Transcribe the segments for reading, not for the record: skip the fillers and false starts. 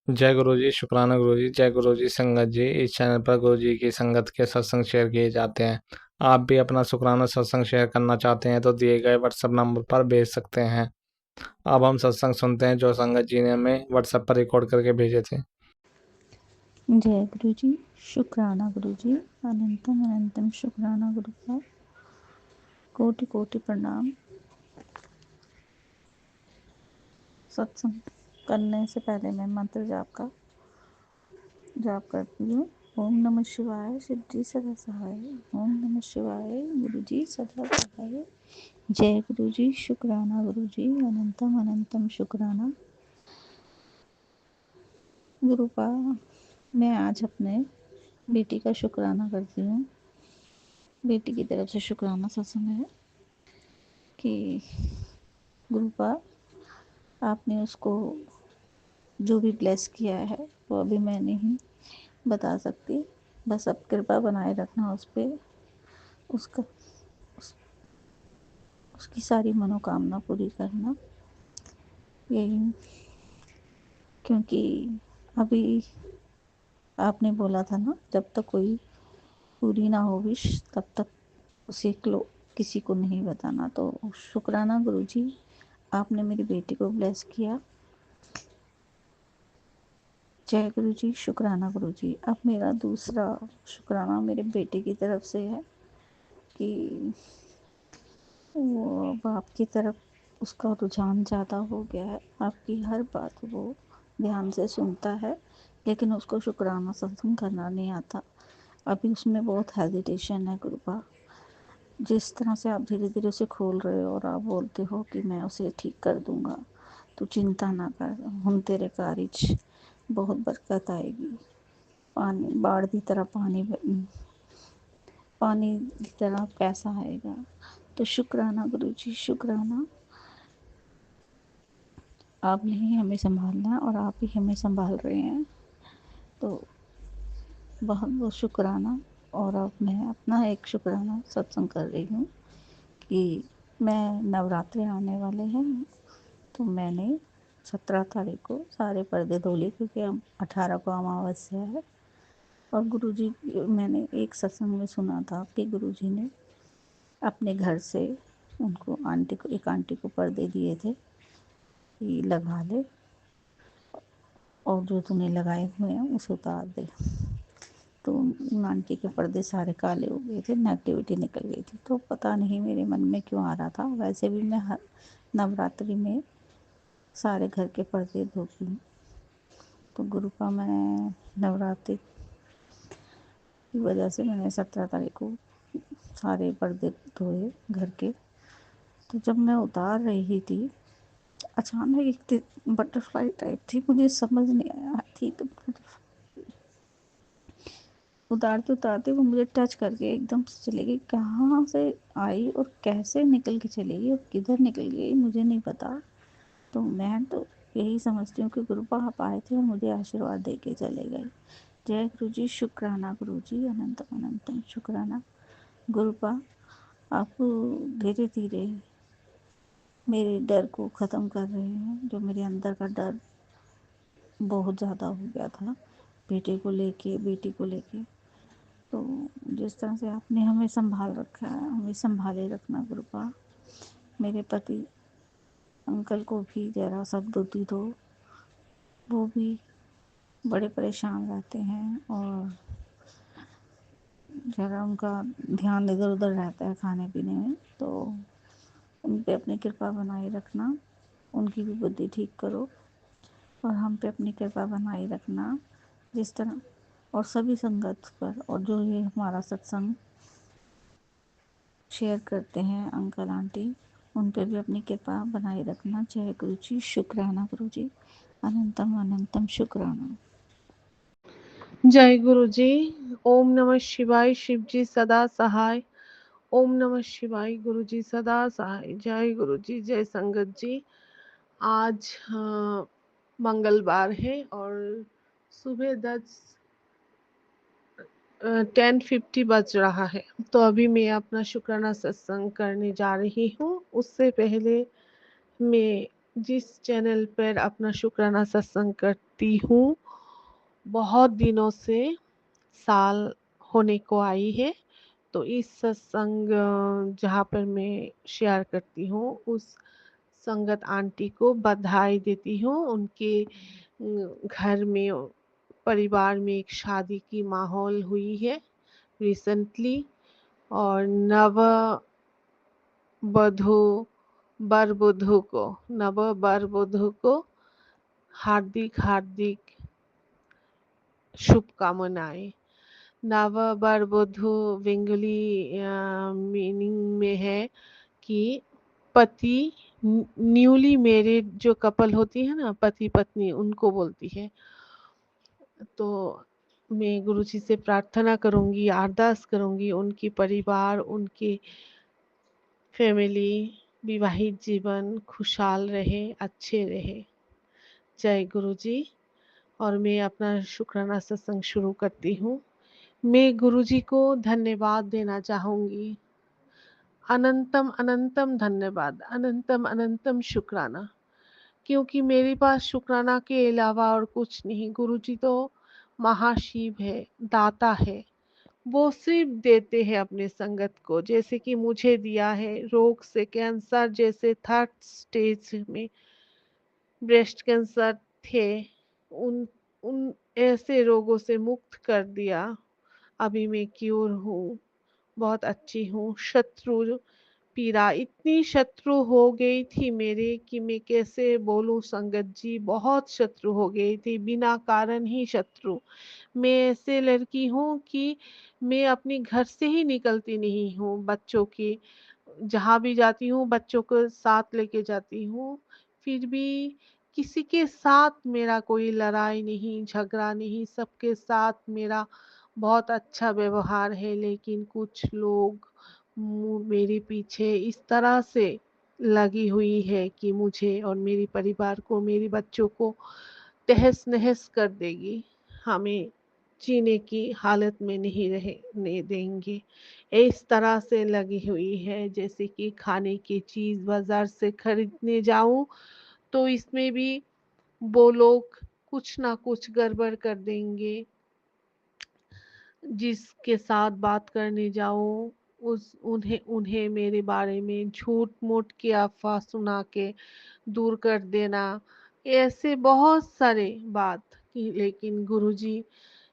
जय गुरु जी, शुक्राना गुरु जी। जय गुरु जी संगत जी। इस चैनल पर गुरु जी की संगत के सत्संग शेयर किए जाते हैं। आप भी अपना शुक्राना सत्संग शेयर करना चाहते हैं तो दिए गए व्हाट्सएप नंबर पर भेज सकते हैं। अब हम सत्संग सुनते हैं जो संगत जी ने हमें व्हाट्सएप पर रिकॉर्ड करके भेजे थे। जय गुरु जी, शुक्राना गुरु जी, अनंतम अनंतम शुक्राना गुरु का, कोटि कोटि प्रणाम। सत्संग करने से पहले मैं मंत्र जाप करती हूँ। ओम नमः शिवाय, शिव जी सदा सहाय। ओम नमः शिवाय, गुरु जी सदा सहाय। जय गुरु जी, शुक्राना गुरु जी, अनंतम अनंतम शुक्राना गुरु का। मैं आज अपने बेटी का शुक्राना करती हूँ। बेटी की तरफ से शुक्राना सत्संग है कि गुरु का आपने उसको जो भी ब्लेस किया है वो अभी मैं नहीं बता सकती। बस अब कृपा बनाए रखना उस पर, उसका उस, उसकी सारी मनोकामना पूरी करना। यही, क्योंकि अभी आपने बोला था ना, जब तक कोई पूरी ना हो विश तब तक उसे किसी को नहीं बताना। तो शुक्राना गुरु जी, आपने मेरी बेटी को ब्लेस किया। जय गुरु जी, शुक्राना गुरु जी। अब मेरा दूसरा शुक्राना मेरे बेटे की तरफ से है कि वो अब आपकी तरफ उसका रुझान ज़्यादा हो गया है। आपकी हर बात वो ध्यान से सुनता है, लेकिन उसको शुक्राना सत्संग करना नहीं आता। अभी उसमें बहुत हेजिटेशन है गुरुपा। जिस तरह से आप धीरे धीरे उसे खोल रहे हो और आप बोलते हो कि मैं उसे ठीक कर दूंगा, तो चिंता ना कर, हम तेरे कार्य बहुत बरकत आएगी। पानी बाढ़ की तरह पानी की तरह पैसा आएगा। तो शुक्राना गुरु जी, शुक्राना। आपने ही हमें संभालना है और आप ही हमें संभाल रहे हैं, तो बहुत बहुत शुक्राना। और अब मैं अपना एक शुक्राना सत्संग कर रही हूँ कि मैं नवरात्रे आने वाले हैं, तो मैंने 17 तारीख को सारे पर्दे धो लिए, क्योंकि अब 18 को अमावस्या है। और गुरुजी, मैंने एक सत्संग में सुना था कि गुरुजी ने अपने घर से उनको एक आंटी को पर्दे दिए थे कि लगा ले, और जो तूने लगाए हुए हैं उसे उतार दे। तो उन आंटी के पर्दे सारे काले हो गए थे, नेगेटिविटी निकल गई थी। तो पता नहीं मेरे मन में क्यों आ रहा था। वैसे भी मैं हर नवरात्रि में सारे घर के पर्दे धोती हूँ। तो गुरु का मैं नवरात्रि की वजह से मैंने 17 तारीख को सारे पर्दे धोए घर के। तो जब मैं उतार रही थी, अचानक एक बटरफ्लाई टाइप थी, मुझे समझ नहीं आया थी। तो उतारते उतारते वो मुझे टच करके एकदम से चली गई। कहाँ से आई और कैसे निकल के चली गई और किधर निकल गई मुझे नहीं पता। तो मैं तो यही समझती हूँ कि गुरुपा आप आए थे और मुझे आशीर्वाद दे के चले गए। जय गुरु जी, शुक्राना गुरु जी, अनंतम अनंतम शुक्राना गुरुपा। आप धीरे धीरे मेरे डर को ख़त्म कर रहे हैं। जो मेरे अंदर का डर बहुत ज़्यादा हो गया था बेटे को लेके, बेटी को लेके, तो जिस तरह से आपने हमें संभाल रखा है, हमें संभाले रखना गुरुपा। मेरे पति अंकल को भी ज़रा सब बुद्धि दो, वो भी बड़े परेशान रहते हैं और ज़रा उनका ध्यान इधर उधर रहता है खाने पीने में। तो उन पे अपनी कृपा बनाए रखना, उनकी भी बुद्धि ठीक करो और हम पे अपनी कृपा बनाए रखना। जिस तरह और सभी संगत पर, और जो ये हमारा सत्संग शेयर करते हैं अंकल आंटी, उन पे भी अपनी कृपा बनाए रखना। जय गुरु जी, शुक्राना गुरु जी, अनंतम अनंतम शुक्राना। जय गुरु जी। ओम नमः शिवाय, शिव जी सदा सहाय। ओम नमः शिवाय, गुरु जी सदा सहाय। जय गुरु जी, जय संगत जी। आज मंगलवार है और सुबह 10:50 बज रहा है। तो अभी मैं अपना शुक्राना सत्संग करने जा रही हूँ। उससे पहले मैं जिस चैनल पर अपना शुक्राना सत्संग करती हूँ, बहुत दिनों से साल होने को आई है। तो इस सत्संग जहाँ पर मैं शेयर करती हूँ, उस संगत आंटी को बधाई देती हूँ। उनके घर में, परिवार में एक शादी की माहौल हुई है रिसेंटली, और नव बर वधू को हार्दिक हार्दिक शुभकामनाएं। नव बर वधू बेंगली मीनिंग में है कि पति, न्यूली मैरिड जो कपल होती है ना, पति पत्नी, उनको बोलती है। तो मैं गुरुजी से प्रार्थना करूंगी, अरदास करूंगी, उनकी परिवार, उनकी फैमिली, विवाहित जीवन खुशहाल रहे, अच्छे रहे। जय गुरुजी। और मैं अपना शुक्राना सत्संग शुरू करती हूँ। मैं गुरुजी को धन्यवाद देना चाहूँगी। अनंतम अनंतम धन्यवाद, अनंतम अनंतम शुक्राना, क्योंकि मेरे पास शुक्राना के अलावा और कुछ नहीं। गुरुजी तो महाशिव है, दाता है। वो सिर्फ देते हैं अपने संगत को, जैसे कि मुझे दिया है। रोग से, कैंसर जैसे थर्ड स्टेज में ब्रेस्ट कैंसर थे, उन उन ऐसे रोगों से मुक्त कर दिया। अभी मैं क्यूर हूँ, बहुत अच्छी हूँ। शत्रु पीड़ा, इतनी शत्रु हो गई थी मेरे कि मैं कैसे बोलूं संगत जी, बहुत शत्रु हो गई थी, बिना कारण ही शत्रु। मैं ऐसे लड़की हूँ कि मैं अपने घर से ही निकलती नहीं हूँ। बच्चों की, जहाँ भी जाती हूँ बच्चों को साथ लेके जाती हूँ, फिर भी किसी के साथ मेरा कोई लड़ाई नहीं, झगड़ा नहीं, सबके साथ मेरा बहुत अच्छा व्यवहार है। लेकिन कुछ लोग मेरे पीछे इस तरह से लगी हुई है कि मुझे और मेरे परिवार को, मेरे बच्चों को तहस नहस कर देगी, हमें जीने की हालत में नहीं रहने देंगे। इस तरह से लगी हुई है। जैसे कि खाने की चीज़ बाज़ार से खरीदने जाऊं, तो इसमें भी वो लोग कुछ ना कुछ गड़बड़ कर देंगे। जिसके साथ बात करने जाऊं, उस उन्हें उन्हें मेरे बारे में झूठ मूठ की अफवाह सुना के दूर कर देना। ऐसे बहुत सारे बात लेकिन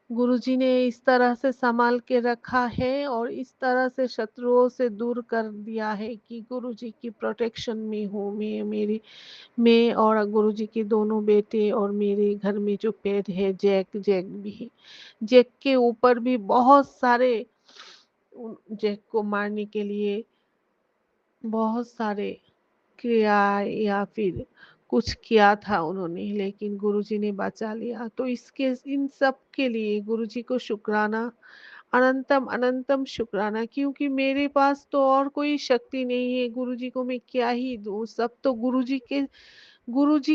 गुरुजी ने इस तरह से संभाल के रखा है और इस तरह से शत्रुओं से दूर कर दिया है कि गुरुजी की प्रोटेक्शन में हूँ मैं और गुरुजी के दोनों बेटे, और मेरे घर में जो पेट है जैक भी, जैक के ऊपर भी बहुत सारे जैक को मारने के लिए बहुत सारे क्रिया या फिर कुछ किया था उन्होंने, लेकिन गुरुजी ने बचा लिया। तो इसके, इन सब के लिए गुरुजी को शुक्राना, अनंतम अनंतम शुक्राना, क्योंकि मेरे पास तो और कोई शक्ति नहीं है। गुरुजी को मैं क्या ही दूँ, सब तो गुरुजी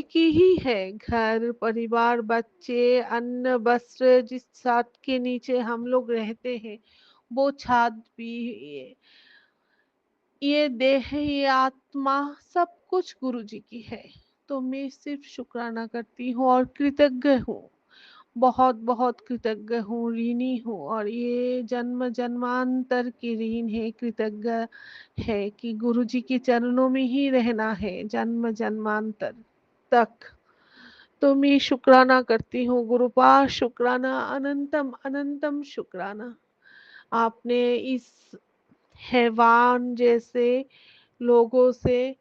की ही है। घर परिवार, बच्चे, अन्न वस्त्र, जिस छत के नीचे हम लोग रहते हैं, वो छत भी, ये देह, ये आत्मा, सब कुछ गुरुजी की है। तो मैं सिर्फ शुक्राना करती हूँ और कृतज्ञ हूँ, बहुत बहुत कृतज्ञ हूँ, ऋणी हूँ। और ये जन्म जन्मांतर की ऋण है, कृतज्ञ है कि गुरुजी के चरणों में ही रहना है जन्म जन्मांतर तक। तो मैं शुक्राना करती हूँ, गुरुपाद शुक्राना, अनंतम अनंतम शुक्राना। आपने इस हैवान जैसे लोगों से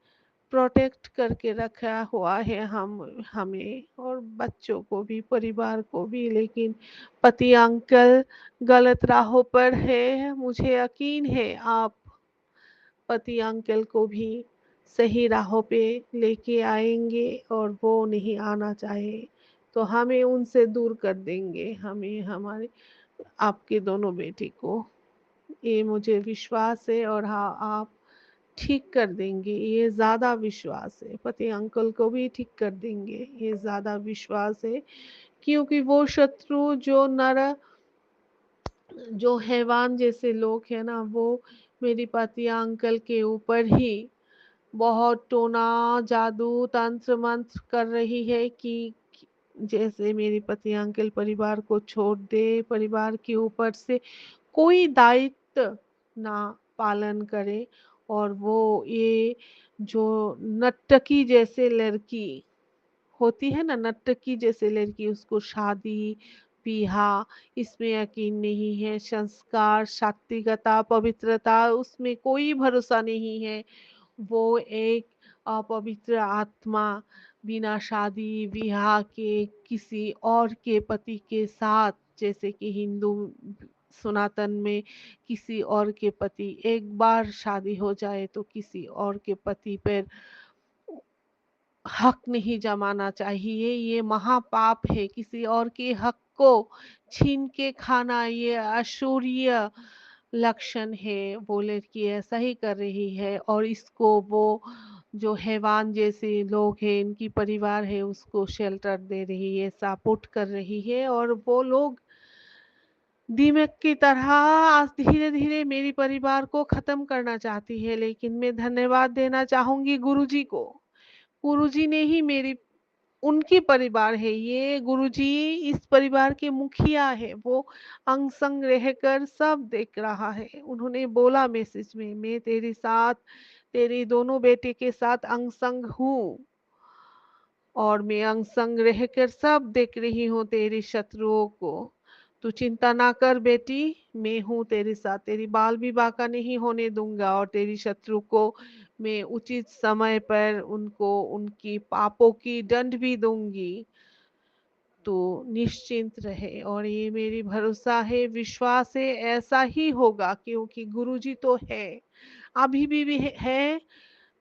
प्रोटेक्ट करके रखा हुआ है, हमें और बच्चों को भी, परिवार को भी। लेकिन पति अंकल गलत राहों पर है, मुझे यकीन है आप पति अंकल को भी सही राहों पे लेके आएंगे, और वो नहीं आना चाहे तो हमें उनसे दूर कर देंगे, हमें, हमारे, आपके दोनों बेटे को। ये मुझे विश्वास है। और हाँ, आप ठीक कर देंगे, ये ज़्यादा विश्वास है। पति अंकल को भी ठीक कर देंगे, ये ज़्यादा विश्वास है। क्योंकि वो शत्रु जो हैवान जैसे लोग हैं ना, वो मेरे पति अंकल के ऊपर ही बहुत टोना जादू तंत्र मंत्र कर रही है कि जैसे मेरे पति अंकल परिवार को छोड़ दे, परिवार के ऊपर से कोई दायित्व ना पालन करे, और वो ये जो नर्तकी जैसे लड़की होती है ना, नर्तकी जैसे लड़की, उसको शादी ब्याह इसमें यकीन नहीं है, संस्कार सात्विकता पवित्रता उसमें कोई भरोसा नहीं है। वो एक अपवित्र आत्मा बिना शादी ब्याह के किसी और के पति के साथ, जैसे कि हिंदू सनातन में किसी और के पति, एक बार शादी हो जाए तो किसी और के पति पर हक नहीं जमाना चाहिए, ये महापाप है। किसी और के हक को छीन के खाना ये अशूर्य लक्षण है। वो लड़की ऐसा ही कर रही है, और इसको वो जो हैवान जैसे लोग हैं, इनकी परिवार है, उसको शेल्टर दे रही है, सपोर्ट कर रही है। और वो लोग दीमक की तरह आज धीरे धीरे मेरी परिवार को खत्म करना चाहती है। लेकिन मैं धन्यवाद देना चाहूंगी गुरुजी को। गुरुजी ने ही मेरी, उनकी परिवार है ये, गुरुजी इस परिवार के मुखिया है। वो अंग संग रहकर सब देख रहा है। उन्होंने बोला मैसेज में, मैं तेरे साथ, तेरे दोनों बेटे के साथ अंग संग हूँ, और मैं अंग संग रहकर सब देख रही हूँ तेरी शत्रुओं को। तू चिंता ना कर बेटी, मैं हूँ तेरे साथ, तेरी बाल विवाह का नहीं होने दूंगा, और तेरी शत्रु को मैं उचित समय पर उनको उनकी पापों की दंड भी दूंगी। तो निश्चिंत रहे, और ये मेरी भरोसा है, विश्वास है, ऐसा ही होगा, क्योंकि गुरुजी तो है, अभी भी है,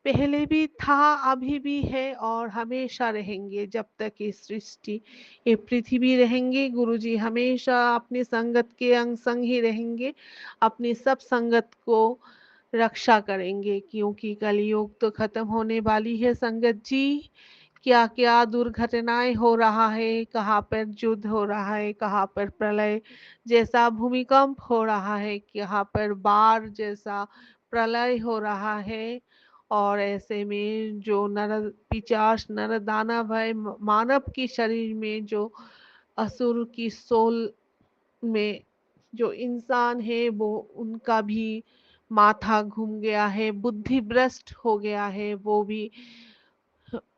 पहले भी था, अभी भी है, और हमेशा रहेंगे। जब तक ये सृष्टि, ये पृथ्वी रहेंगे, गुरुजी हमेशा अपनी संगत के अंग संग ही रहेंगे, अपनी सब संगत को रक्षा करेंगे। क्योंकि कलयुग तो खत्म होने वाली है संगत जी। क्या क्या दुर्घटनाएं हो रहा है, कहाँ पर युद्ध हो रहा है, कहाँ पर प्रलय जैसा भूमिकंप हो रहा है, कहाँ पर बाढ़ जैसा प्रलय हो रहा है। और ऐसे में जो नर पिशाच नर दानव है, मानव की शरीर में जो असुर की सोल में जो इंसान है, वो उनका भी माथा घूम गया है, बुद्धि भ्रष्ट हो गया है। वो भी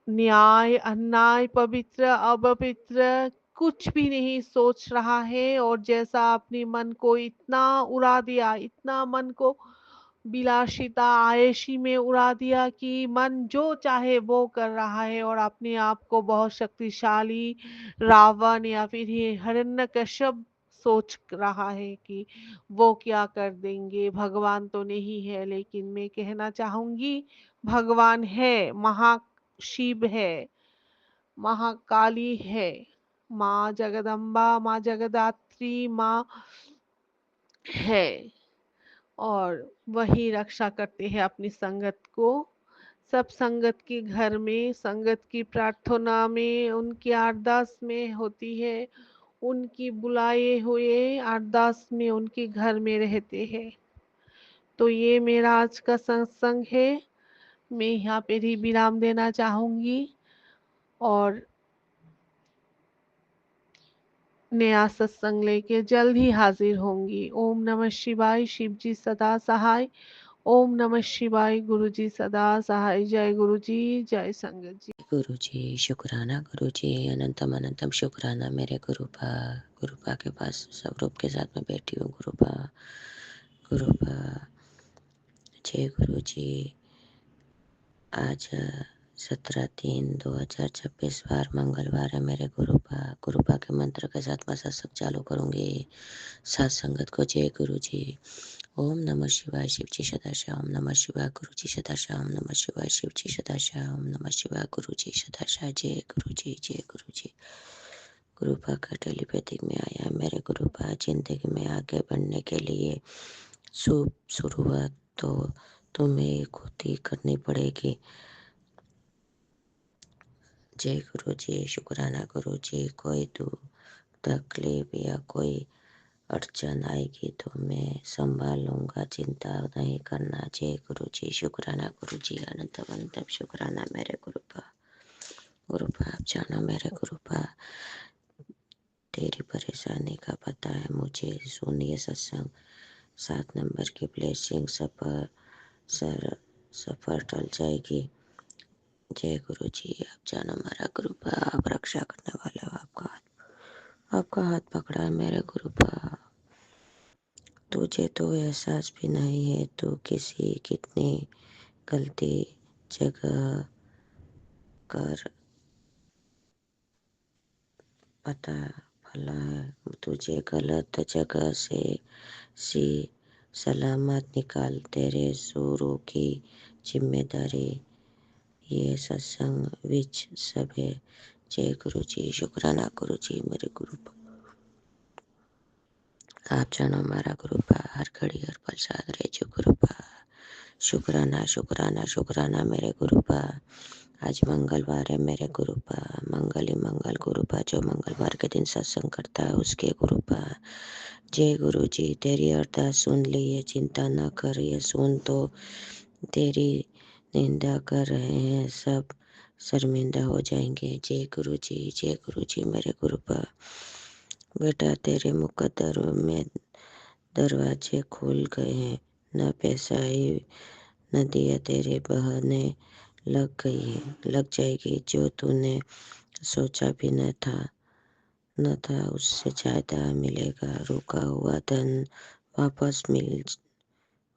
न्याय अन्याय पवित्र अपवित्र कुछ भी नहीं सोच रहा है, और जैसा अपने मन को इतना उड़ा दिया, इतना मन को विलासिता आयशी में उड़ा दिया कि मन जो चाहे वो कर रहा है, और अपने आप को बहुत शक्तिशाली रावण या फिर ये हिरण्यकश्यप सोच रहा है कि वो क्या कर देंगे, भगवान तो नहीं है। लेकिन मैं कहना चाहूंगी, भगवान है, महाशिव है, महाकाली है, माँ जगदम्बा, माँ जगदात्री माँ है, और वही रक्षा करते हैं अपनी संगत को। सब संगत के घर में, संगत की प्रार्थना में, उनकी अरदास में होती है, उनकी बुलाए हुए अरदास में उनके घर में रहते हैं। तो ये मेरा आज का सत्संग है। मैं यहाँ पे ही विराम देना चाहूंगी, और नया सत्संग लेके जल्द ही हाजिर होंगी। ओम नमः शिवाय, शिव जी सदा सहाय। ओम नमः शिवाय, गुरु जी सदा सहाय। जय गुरु जी, जय संगत जी। गुरु जी शुक्राना, गुरु जी अनंतम अनंतम शुक्राना मेरे गुरुपा के पास स्वरूप के साथ में बैठी हूँ। गुरुपा जय गुरु जी। आज 17/3/2026 बार मंगलवार है मेरे गुरुपा के मंत्र के साथ मैं सत्संग चालू करूँगी। सात संगत को जय गुरु जी। ओम नमः शिवाय, शिव जी सदाशिव। ओम नमः शिवाय, गुरु जी सदाशिव। ओम नमः शिवाय, शिव जी सदाशिव। ओम नमः शिवाय, गुरु जी सदाशिव। जय गुरु जी, जय गुरु जी। गुरुपा का टेलीपैथिक में आया मेरे गुरुपा। जिंदगी में आगे बढ़ने के लिए शुभ शुरुआत तो तुम्हें खुद ही करनी पड़ेगी। जय गुरु जी, शुक्राना गुरु जी। कोई दुख तकलीफ या कोई अड़चन आएगी तो मैं संभाल लूंगा, चिंता नहीं करना। जय गुरु जी। शुक्राना गुरु जी, अनंतम अनंतम शुक्राना मेरे गुरुपा। गुरुपा आप जानो मेरे गुरुपा, तेरी परेशानी का पता है मुझे। सुनिए सत्संग 7 नंबर की ब्लेसिंग सफर टल जाएगी। जय गुरु जी। आप जानो मेरा गुरुपा, आप रक्षा करने वाले हो। आपका हाथ पकड़ा है मेरे गुरुपा। तुझे तो एहसास भी नहीं है तू कितनी गलती जगह कर पता भला है। तुझे गलत जगह से सी सलामत निकाल, तेरे सूरों की जिम्मेदारी ये सत्संग विच सब है। जय गुरु जी। शुक्राना गुरु जी मेरे गुरु। आप जानो हमारा गुरुपा, हर घड़ी हर पल साथ रहे जो गुरुपा। शुक्राना शुक्राना शुक्राना मेरे गुरुपा। आज मंगलवार है मेरे गुरुपा, मंगल ही मंगल गुरुपा। जो मंगलवार के दिन सत्संग करता है उसके गुरुपा। जय गुरु जी। तेरी अरदास सुन ली है, चिंता न कर, ये सुन तो तेरी निंदा कर रहे हैं सब शर्मिंदा हो जाएंगे। जय गुरु जी। जय गुरु जी मेरे गुरुपा। बेटा तेरे मुकद्दर में दरवाजे खुल गए हैं, न पैसा ही न दिया तेरे बहाने लग जाएगी। जो तूने सोचा भी न था उससे ज्यादा मिलेगा। रुका हुआ धन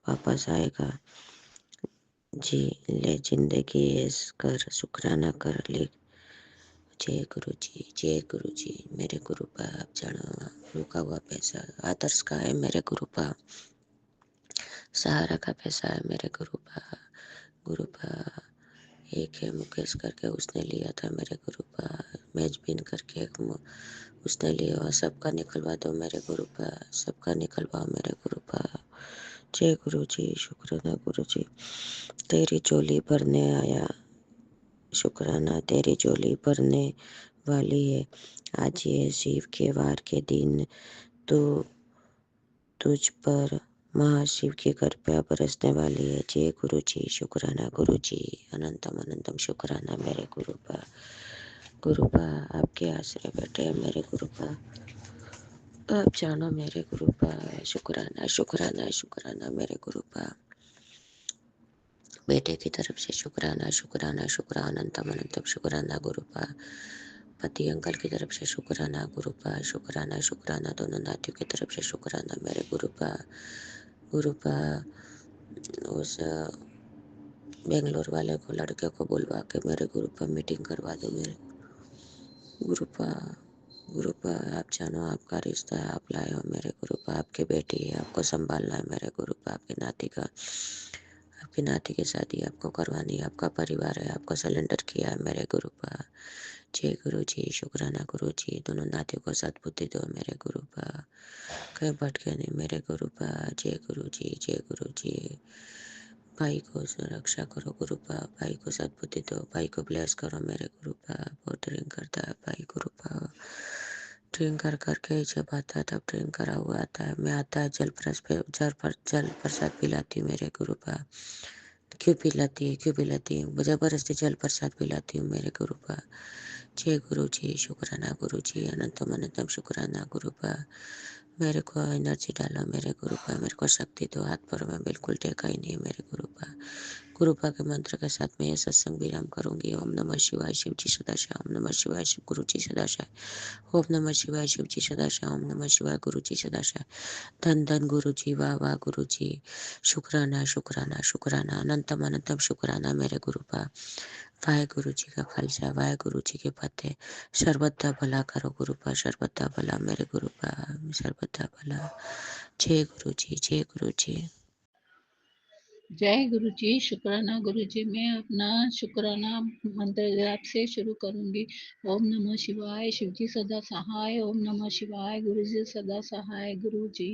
वापस आएगा। जी ले जिंदगी ऐश कर, शुक्राना कर ले। जय गुरु जी। जय गुरु जी मेरे गुरुपा। आप जानो रुका हुआ पैसा आदर्श का है मेरे गुरुपा, सहारा का पैसा है मेरे गुरुपा। गुरुपा एक है मुकेश करके, उसने लिया था मेरे गुरुपा। मेजबिन करके एक उसने लिया हुआ। सबका निकलवा दो मेरे गुरुपा, सबका निकलवाओ मेरे गुरुपा। जय गुरु जी। शुक्राना गुरु जी। तेरी झोली भरने आया, शुक्राना तेरी झोली भरने वाली है। आज ये शिव के वार के दिन तो तुझ पर महाशिव की कृपा बरसने वाली है। जय गुरु जी। शुक्राना गुरु जी, अनंतम अनंतम शुक्राना मेरे गुरुपा। गुरुपा आपके आश्रय बैठे हैं मेरे गुरुपा, आप जानो मेरे गुरुपा। शुक्राना शुक्राना शुक्राना मेरे गुरुपा। बेटे की तरफ से शुक्राना शुक्राना शुक्राना अनंतम अनंतम शुक्राना गुरुपा। पति अंकल की तरफ से शुक्राना गुरुपा। शुक्राना शुक्राना दोनों नातियों की तरफ से शुक्राना मेरे गुरुपा। गुरुपा उस बेंगलोर वाले को लड़के को बुलवा के मेरे गुरुपा मीटिंग करवा दो मेरे गुरुपा। गुरुपा आप जानो आपका रिश्ता है, आप लाए हो मेरे गुरुपा। आपकी बेटी है, आपको संभालना है मेरे गुरुपा। आपकी नाती की शादी आपको करवानी है, आपका परिवार है, आपको सिलेंडर किया है मेरे गुरुपा। जय गुरु जी। शुक्राना गुरु जी। दोनों नातियों को सद्बुद्धि दो मेरे गुरुपा, कहीं भटके नहीं मेरे गुरुपा। जय गुरु जी। जय गुरु जी। भाई को रक्षा करो गुरुपा, भाई को सद्बुद्धि दो, भाई को ब्लेस करो मेरे गुरुपा। बहुत ड्रिंक करता है भाई गुरुपा, ड्रिंक कर करके जब आता है तब ड्रिंक करा हुआ आता है। मैं आता है जल प्रसाद पिलाती हूँ मेरे गुरुपा। क्यों पिलाती हूँ जबरदस्ती जल प्रसाद पिलाती हूँ मेरे गुरुपा। जय गुरु जी। शुक्राना गुरु जी, अनंतम अनंतम शुक्राना गुरुपा। मेरे को एनर्जी डालो मेरे गुरुपा, मेरे को शक्ति दो। हाथ पर में बिल्कुल टेका ही नहीं मेरे गुरुपा। गुरुपा के मंत्र के साथ में ये सत्संग विराम करूंगी। ओम नमः शिवाय शिव जी सदाशिव। ओम नमः शिवाय शिव गुरु जी सदाशिव। ओम नमः शिवाय शिव जी सदाशिव। ओम नमः शिवाय गुरु जी सदाशिव। धन धन गुरु जी, वाह वाह गुरु जी। शुक्राना शुक्राना शुक्राना अनंतम अनंतम शुक्राना मेरे गुरुपा। वाहे गुरु जी का खालसा, वाहे गुरु जी के फतेह। सर्वदा भला करो गुरुपा, सर्वदा भला मेरे गुरुपा, सर्वदा भला। जय गुरु जी। जय गुरु जी। जय गुरु जी, शुक्राना गुरु जी। मैं अपना शुक्राना मंत्र जाप से शुरू करूंगी। ओम नमः शिवाय, शिव जी सदा सहाय। ओम नमः शिवाय, गुरु जी सदा सहाय। गुरु जी,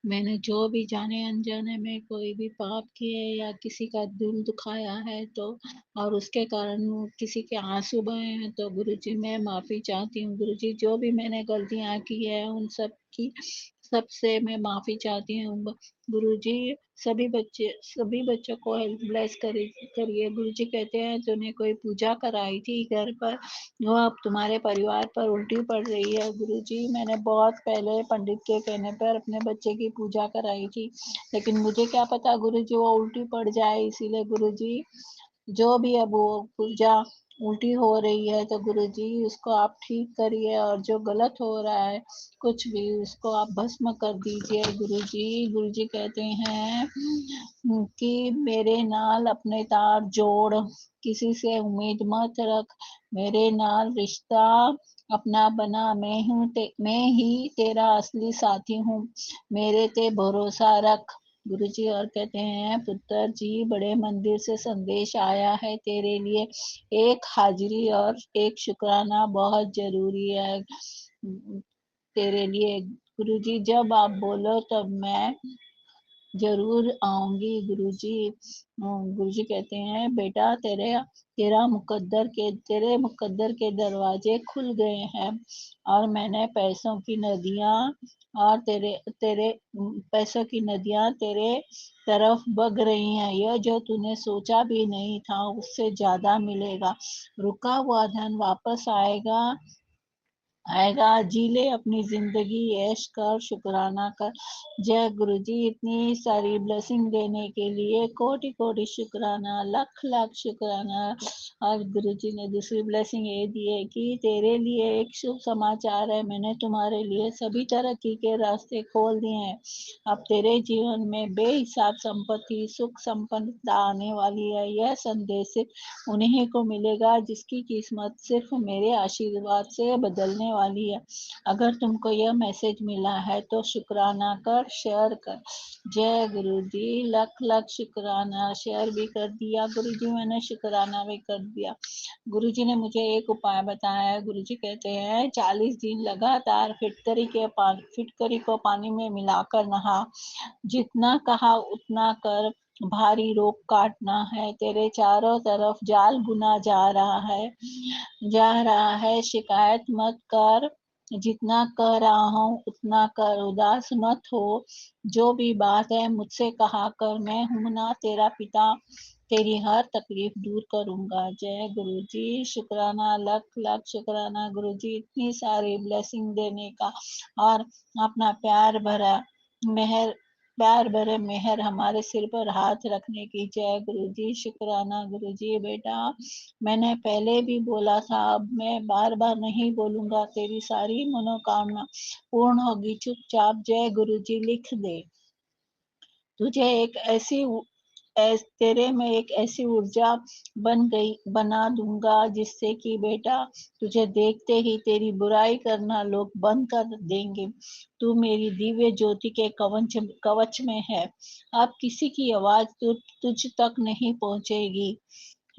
मैंने जो भी जाने अनजाने में कोई भी पाप किए या किसी का दिल दुखाया है तो और उसके कारण किसी के आंसू बहे हैं तो गुरु जी मैं माफी चाहती हूँ। गुरु जी, जो भी मैंने गलतियां की है उन सब की सबसे मैं माफी चाहती हूँ। गुरुजी, सभी बच्चों को हेल्थ ब्लेस करिए। गुरुजी कहते हैं तूने कोई पूजा कराई थी घर पर, वो अब तुम्हारे परिवार पर उल्टी पड़ रही है। गुरुजी, मैंने बहुत पहले पंडित के कहने पर अपने बच्चे की पूजा कराई थी, लेकिन मुझे क्या पता गुरुजी वो उल्टी पड़ जाए। इसीलिए गुरुजी, जो भी अब वो पूजा उल्टी हो रही है तो गुरुजी उसको आप ठीक करिए, और जो गलत हो रहा है कुछ भी उसको आप भस्म कर दीजिए। गुरुजी, गुरुजी कहते हैं कि मेरे नाल अपने तार जोड़, किसी से उम्मीद मत रख, मेरे नाल रिश्ता अपना बना, मैं ही तेरा असली साथी हूँ, मेरे ते भरोसा रख। गुरुजी और कहते हैं पुत्र जी, बड़े मंदिर से संदेश आया है तेरे लिए, एक हाजिरी और एक शुक्राना बहुत जरूरी है तेरे लिए। गुरुजी, जब आप बोलो तब मैं जरूर आऊंगी। गुरुजी कहते हैं बेटा, तेरे मुकद्दर के दरवाजे खुल गए हैं, और मैंने पैसों की नदियां और तेरे तेरे पैसों की नदियां तेरे तरफ बग रही हैं। यह जो तूने सोचा भी नहीं था उससे ज्यादा मिलेगा। रुका हुआ धन वापस आएगा आएगा। जी ले अपनी जिंदगी, ऐश कर, शुक्राना कर। जय गुरु जी, इतनी सारी ब्लेसिंग देने के लिए कोटि कोटि शुक्राना, लख लाख शुक्राना। और गुरु जी ने दूसरी ब्लेसिंग ये दी है कि तेरे लिए एक शुभ समाचार है, मैंने तुम्हारे लिए सभी तरक्की के रास्ते खोल दिए हैं। अब तेरे जीवन में बेहिसाब संपत्ति, सुख संपन्नता आने वाली है। यह संदेश उन्हीं को मिलेगा जिसकी किस्मत सिर्फ मेरे आशीर्वाद से बदलने वाली है। अगर तुमको यह मैसेज मिला है तो शुक्राना कर, शेयर कर। जय गुरु जी, लख लख शुक्राना। शेयर भी कर दिया गुरु जी, मैंने शुक्राना भी कर दिया। गुरु जी ने मुझे एक उपाय बताया है। गुरु जी कहते हैं 40 दिन लगातार फिटकरी को पानी में मिलाकर नहा, जितना कहा उतना कर, भारी रोग काटना है। तेरे चारों तरफ जाल बुना जा रहा है, शिकायत मत कर, जितना कह रहा हूँ उतना कर, उदास मत हो। जो भी बात है मुझसे कहा कर, मैं हूं ना तेरा पिता, तेरी हर तकलीफ दूर करूंगा। जय गुरु जी, शुक्राना, लख लख शुक्राना गुरु जी, इतनी सारी ब्लेसिंग देने का और अपना मेहर प्यार भरे मेहर हमारे सिर पर हाथ रखने की। जय गुरु जी, शुक्राना गुरु जी। बेटा, मैंने पहले भी बोला था, अब मैं बार बार नहीं बोलूंगा, तेरी सारी मनोकामना पूर्ण होगी। चुपचाप जय गुरु जी लिख दे। तुझे एक तेरे में एक ऐसी ऊर्जा बना दूंगा जिससे कि बेटा तुझे देखते ही तेरी बुराई करना लोग बंद कर देंगे। तू मेरी दिव्य ज्योति के कवच में है। अब किसी की आवाज तुझ तक नहीं पहुंचेगी,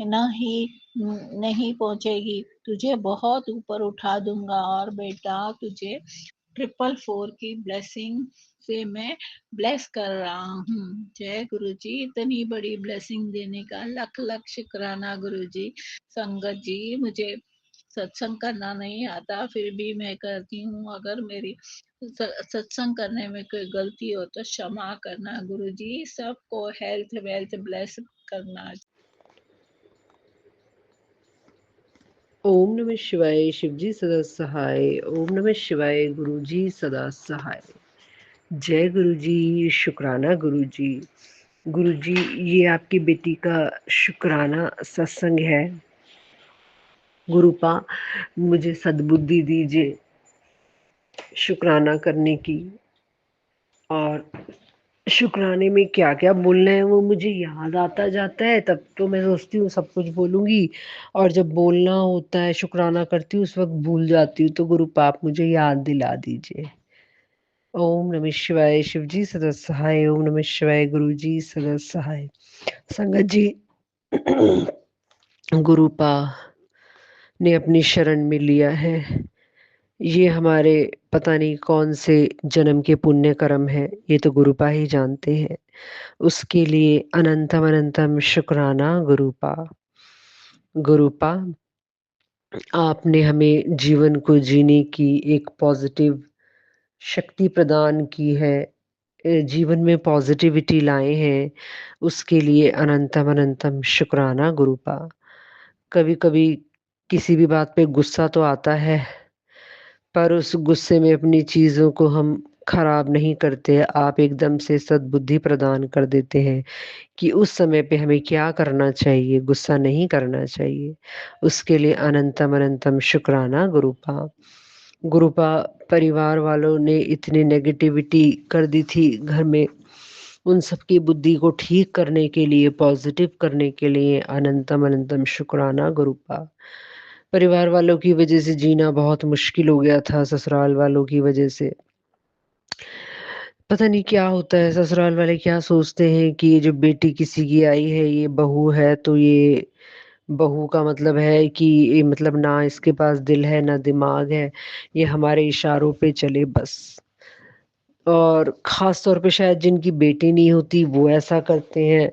न ही नहीं पहुंचेगी। तुझे बहुत ऊपर उठा दूंगा, और बेटा तुझे 444 की ब्लेसिंग से मैं ब्लेस कर रहा हूँ। जय गुरु जी, इतनी बड़ी ब्लेसिंग देने का लख लख शुक्राना गुरु जी। संगत जी, मुझे सत्संग करना नहीं आता, फिर भी मैं करती हूँ। अगर मेरी सत्संग करने में कोई गलती हो तो क्षमा करना गुरु जी। सबको हेल्थ वेल्थ ब्लेस करना। ओम नमः शिवाय, शिवजी सदा सहाय। ओम नमः शिवाय, गुरु जी सदा सहाय। जय गुरु जी, शुक्राना गुरु जी। गुरु जी, ये आपकी बेटी का शुक्राना सत्संग है। गुरुपा, मुझे सद्बुद्धि दीजिए शुक्राना करने की, और शुक्राने में क्या क्या बोलना है वो मुझे याद आता जाता है। तब तो मैं सोचती हूँ सब कुछ बोलूँगी, और जब बोलना होता है शुक्राना करती हूँ उस वक्त भूल जाती हूँ। तो गुरुपा, आप मुझे याद दिला दीजिए। ओम नमः शिवाय। शिव जी सदा सहाय। ओम नमः शिवाय। गुरु जी सदा सहाय। संगत जी, गुरुपा ने अपनी शरण में लिया है। ये हमारे पता नहीं कौन से जन्म के पुण्य कर्म है, ये तो गुरुपा ही जानते हैं। उसके लिए अनंतम अनंतम शुक्राना गुरुपा। गुरुपा, आपने हमें जीवन को जीने की एक पॉजिटिव शक्ति प्रदान की है, जीवन में पॉजिटिविटी लाए हैं, उसके लिए अनंतम अनंतम शुक्राना गुरुपा। कभी कभी किसी भी बात पे गुस्सा तो आता है, पर उस गुस्से में अपनी चीजों को हम खराब नहीं करते। आप एकदम से सद्बुद्धि प्रदान कर देते हैं कि उस समय पे हमें क्या करना चाहिए, गुस्सा नहीं करना चाहिए। उसके लिए अनंतम अनंतम शुक्राना गुरुपा। गुरुपा, परिवार वालों ने इतनी नेगेटिविटी कर दी थी घर में, उन सबकी बुद्धि को ठीक करने के लिए, पॉजिटिव करने के लिए अनंतम अनंतम शुक्राना गुरुपा। परिवार वालों की वजह से जीना बहुत मुश्किल हो गया था, ससुराल वालों की वजह से। पता नहीं क्या होता है, ससुराल वाले क्या सोचते हैं कि ये जो बेटी किसी की आई है, ये बहू है, तो ये बहू का मतलब है कि ये मतलब ना इसके पास दिल है ना दिमाग है, ये हमारे इशारों पे चले बस। और खास तौर पे शायद जिनकी बेटी नहीं होती वो ऐसा करते हैं।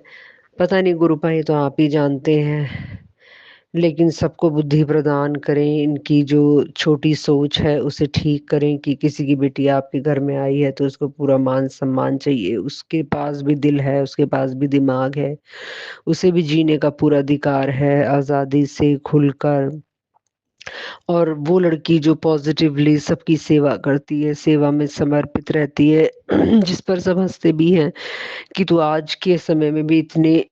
पता नहीं गुरुपा, ये तो आप ही जानते हैं। लेकिन सबको बुद्धि प्रदान करें, इनकी जो छोटी सोच है उसे ठीक करें कि किसी की बेटी आपके घर में आई है तो उसको पूरा मान सम्मान चाहिए। उसके पास भी दिल है, उसके पास भी दिमाग है, उसे भी जीने का पूरा अधिकार है आज़ादी से खुलकर। और वो लड़की जो पॉजिटिवली सबकी सेवा करती है, सेवा में समर्पित रहती है, जिस पर सब हंसते भी हैं कि तू आज के समय में भी इतने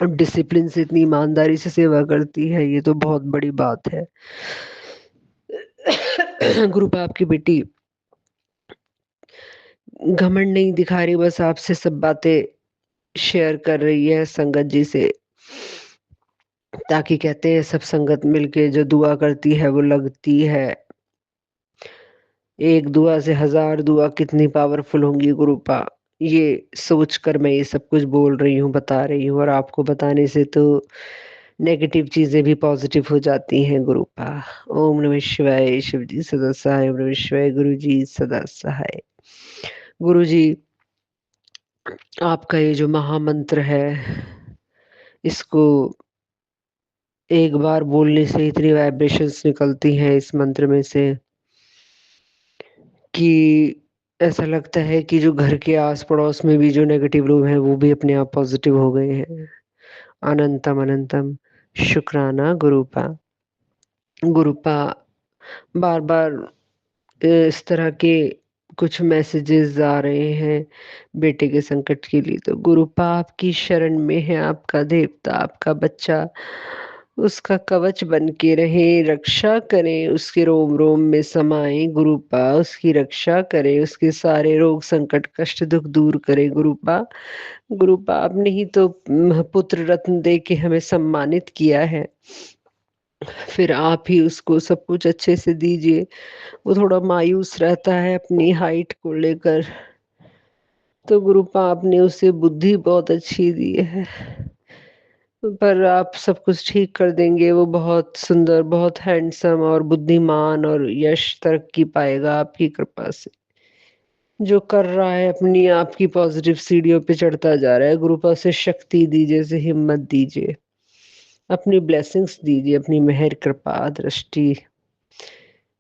डिसिप्लिन से, इतनी ईमानदारी से सेवा करती है, ये तो बहुत बड़ी बात है। ग्रुप आपकी बेटी घमंड नहीं दिखा रही, बस आपसे सब बातें शेयर कर रही है संगत जी से, ताकि कहते हैं सब संगत मिलके जो दुआ करती है वो लगती है। एक दुआ से 1000 दुआ कितनी पावरफुल होंगी गुरुपा, ये सोच कर मैं ये सब कुछ बोल रही हूँ, बता रही हूँ। और आपको बताने से तो नेगेटिव चीजें भी पॉजिटिव हो जाती हैं गुरुपा। ओम नमः शिवाय। शिव जी सदा सहाय। ओम नमः शिवाय। गुरु जी सदा सहाय। गुरु जी, आपका ये जो महामंत्र है, इसको एक बार बोलने से इतनी वाइब्रेशंस निकलती हैं इस मंत्र में से कि ऐसा लगता है कि जो घर के आस पड़ोस में भी जो नेगेटिव लोग हैं वो भी अपने आप पॉजिटिव हो गए हैं। अनंतम अनंतम शुक्राना गुरुपा। गुरुपा, बार बार इस तरह के कुछ मैसेजेस आ रहे हैं बेटे के संकट के लिए, तो गुरुपा आपकी शरण में है, आपका देवता, आपका बच्चा, उसका कवच बन के रहे, रक्षा करें, उसके रोम रोम में समाए गुरुपा, उसकी रक्षा करे, उसके सारे रोग संकट कष्ट दुख दूर करे गुरुपा। गुरुपा, आपने ही तो पुत्र रत्न दे के हमें सम्मानित किया है, फिर आप ही उसको सब कुछ अच्छे से दीजिए। वो थोड़ा मायूस रहता है अपनी हाइट को लेकर, तो गुरुपा आपने उसे बुद्धि बहुत अच्छी दी है, पर आप सब कुछ ठीक कर देंगे। वो बहुत सुंदर, बहुत हैंडसम और बुद्धिमान और यश तरक्की पाएगा आपकी कृपा से। जो कर रहा है अपनी आपकी पॉजिटिव सीढ़ियों पे चढ़ता जा रहा है, गुरुपा से शक्ति दीजिए, से हिम्मत दीजिए, अपनी ब्लेसिंग्स दीजिए, अपनी मेहर कृपा दृष्टि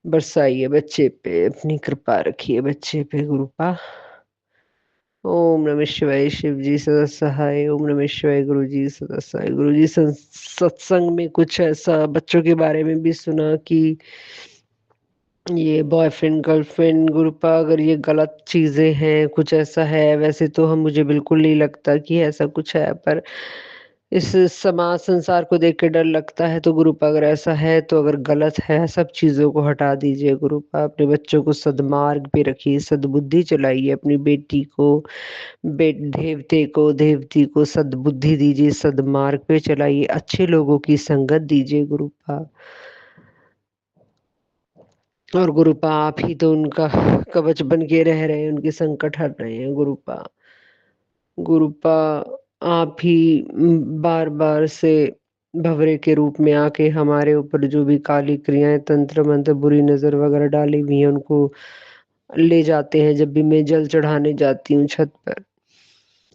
बरसाइए बच्चे पे, अपनी कृपा रखिए बच्चे पे गुरुपा। ओम नमः शिवाय। शिव जी सदा सहाय। ओम नमः शिवाय। गुरु जी सदा सहाय। गुरु जी सत्संग में कुछ ऐसा बच्चों के बारे में भी सुना कि ये बॉयफ्रेंड गर्लफ्रेंड गुरुपा, अगर ये गलत चीजें हैं, कुछ ऐसा है। वैसे तो हम मुझे बिल्कुल नहीं लगता कि ऐसा कुछ है, पर इस समाज संसार को देख के डर लगता है। तो गुरुपा अगर ऐसा है, तो अगर गलत है, सब चीजों को हटा दीजिए गुरुपा, अपने बच्चों को सदमार्ग पे रखिए, सद्बुद्धि चलाइए, अपनी बेटी को, देवते को, देवती को सद्बुद्धि दीजिए, सदमार्ग पे चलाइए, अच्छे लोगों की संगत दीजिए गुरुपा। और गुरुपा आप ही तो उनका कवच बन के रह रहे हैं, उनके संकट हर रहे हैं गुरुपा। गुरुपा आप ही बार-बार से भंवरे के रूप में आके हमारे ऊपर जो भी काली क्रियाएँ, तंत्र मंत्र, बुरी नज़र वगैरह डाली हुई हैं उनको ले जाते हैं जब भी मैं जल चढ़ाने जाती हूँ छत पर।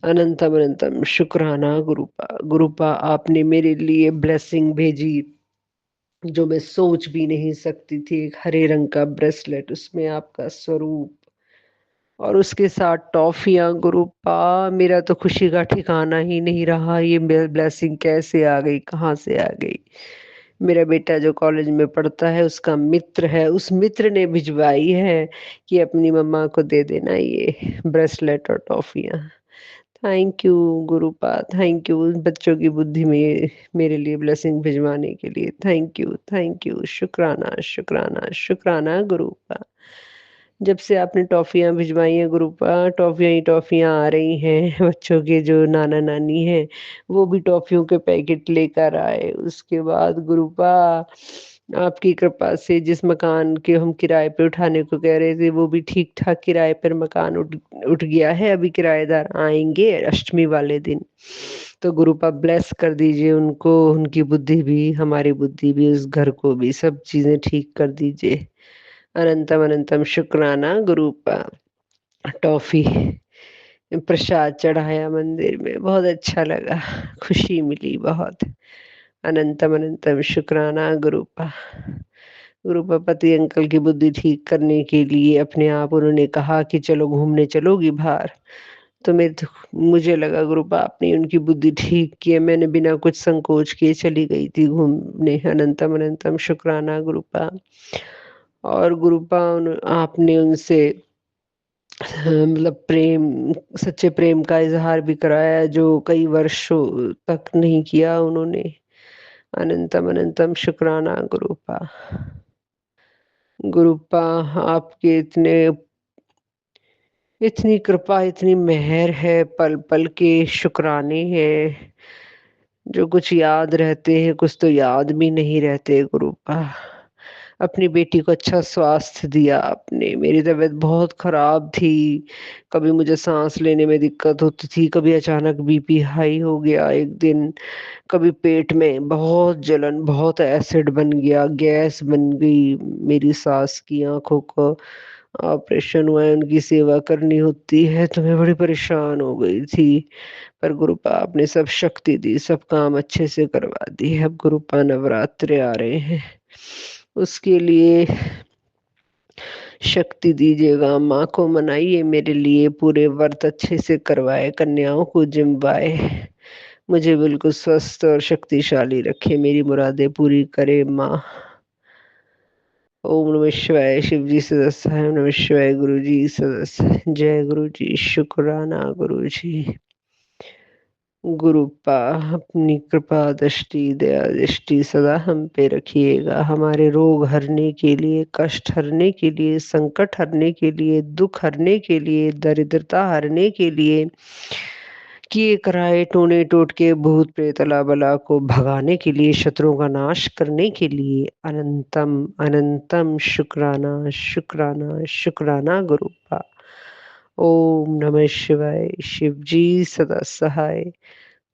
अनंतम अनंतम शुक्राना गुरुपा। गुरुपा आपने मेरे लिए ब्लेसिंग भेजी जो मैं सोच भी नहीं सकती थी। एक हरे रंग का ब्रेसलेट, उसमें आपका स्वरूप और उसके साथ टॉफियाँ। गुरुपा मेरा तो खुशी का ठिकाना ही नहीं रहा। ये ब्लेसिंग कैसे आ गई, कहाँ से आ गई? मेरा बेटा जो कॉलेज में पढ़ता है उसका मित्र है, उस मित्र ने भिजवाई है कि अपनी मम्मा को दे देना ये ब्रेसलेट और टॉफियाँ। Thank you Gurupa, thank you बच्चों की बुद्धि में मेरे लिए ब्लेसिंग भिजवाने के लिए। थैंक यू, शुक्राना शुक्राना शुक्राना गुरुपा। जब से आपने टॉफियाँ भिजवाई हैं गुरुपा, टॉफियाँ ही टॉफियाँ आ रही हैं। बच्चों के जो नाना-नानी हैं, वो भी टॉफियों के पैकेट लेकर आए। उसके बाद गुरुपा आपकी कृपा से जिस मकान के हम किराए पे उठाने को कह रहे थे, वो भी ठीक-ठाक किराए पर मकान उठ उठ गया है। अभी किराएदार आएँगे अष्टमी वाले दिन। तो गुरुपा ब्लेस कर दीजिए उनको, उनकी बुद्धि भी, हमारी बुद्धि भी, उस घर को भी, सब चीज़ें ठीक कर दीजिए। अनंतम अनंतम शुक्राना गुरुपा। टॉफी प्रसाद चढ़ाया मंदिर में, बहुत अच्छा लगा, खुशी मिली बहुत। अनंतम अनंतम शुक्राना गुरुपा। गुरुपा पति अंकल की बुद्धि ठीक करने के लिए अपने आप उन्होंने कहा कि चलो घूमने चलोगी बाहर? तो मुझे लगा गुरुपा आपने उनकी बुद्धि ठीक की है। मैंने बिना कुछ संकोच किए चली गई थी घूमने। अनंतम अनंतम शुक्राना गुरुपा। और गुरुपा आपने उनसे मतलब प्रेम, सच्चे प्रेम का इज़हार भी कराया जो कई वर्षों तक नहीं किया उन्होंने। अनंतम अनंतम शुक्राना गुरुपा। गुरुपा आपके इतनी कृपा, इतनी मेहर है, पल-पल के शुक्राने हैं। जो कुछ याद रहते हैं, कुछ तो याद भी नहीं रहते गुरुपा। अपनी बेटी को अच्छा स्वास्थ्य दिया आपने। मेरी तबीयत बहुत खराब थी, कभी मुझे साँस लेने में दिक्कत होती थी, कभी अचानक बीपी हाई हो गया एक दिन, कभी पेट में बहुत जलन, बहुत एसिड बन गया, गैस बन गई। मेरी सास की आँखों को ऑपरेशन हुआ है, उनकी सेवा करनी होती है, तो मैं बड़ी परेशान हो गई थी। पर गुरुपा आपने सब शक्ति दी, सब काम अच्छे से करवा दिए। अब गुरुपा नवरात्रे आ रहे हैं, उसके लिए शक्ति दीजिएगा। माँ को मनाइए मेरे लिए, पूरे व्रत अच्छे से करवाए, कन्याओं को जिमवाए, मुझे बिल्कुल स्वस्थ और शक्तिशाली रखे, मेरी मुरादें पूरी करे माँ। ओम नमः शिवाय। शिव जी सदस्य है। ओम नमः शिवाय। गुरु जी सदस्य है। जय गुरु जी। शुक्राना गुरु जी। गुरुपा अपनी कृपा दृष्टि, दया दृष्टि सदा हम पे रखिएगा। हमारे रोग हरने के लिए, कष्ट हरने के लिए, संकट हरने के लिए, दुख हरने के लिए, दरिद्रता हरने के लिए, किए कराए टोने टोटके भूत प्रेत अला बला को भगाने के लिए, शत्रुओं का नाश करने के लिए अनंतम अनंतम शुक्राना शुक्राना शुक्राना गुरुपा। ओम नमः शिवाय। शिव जी सदा सहाय।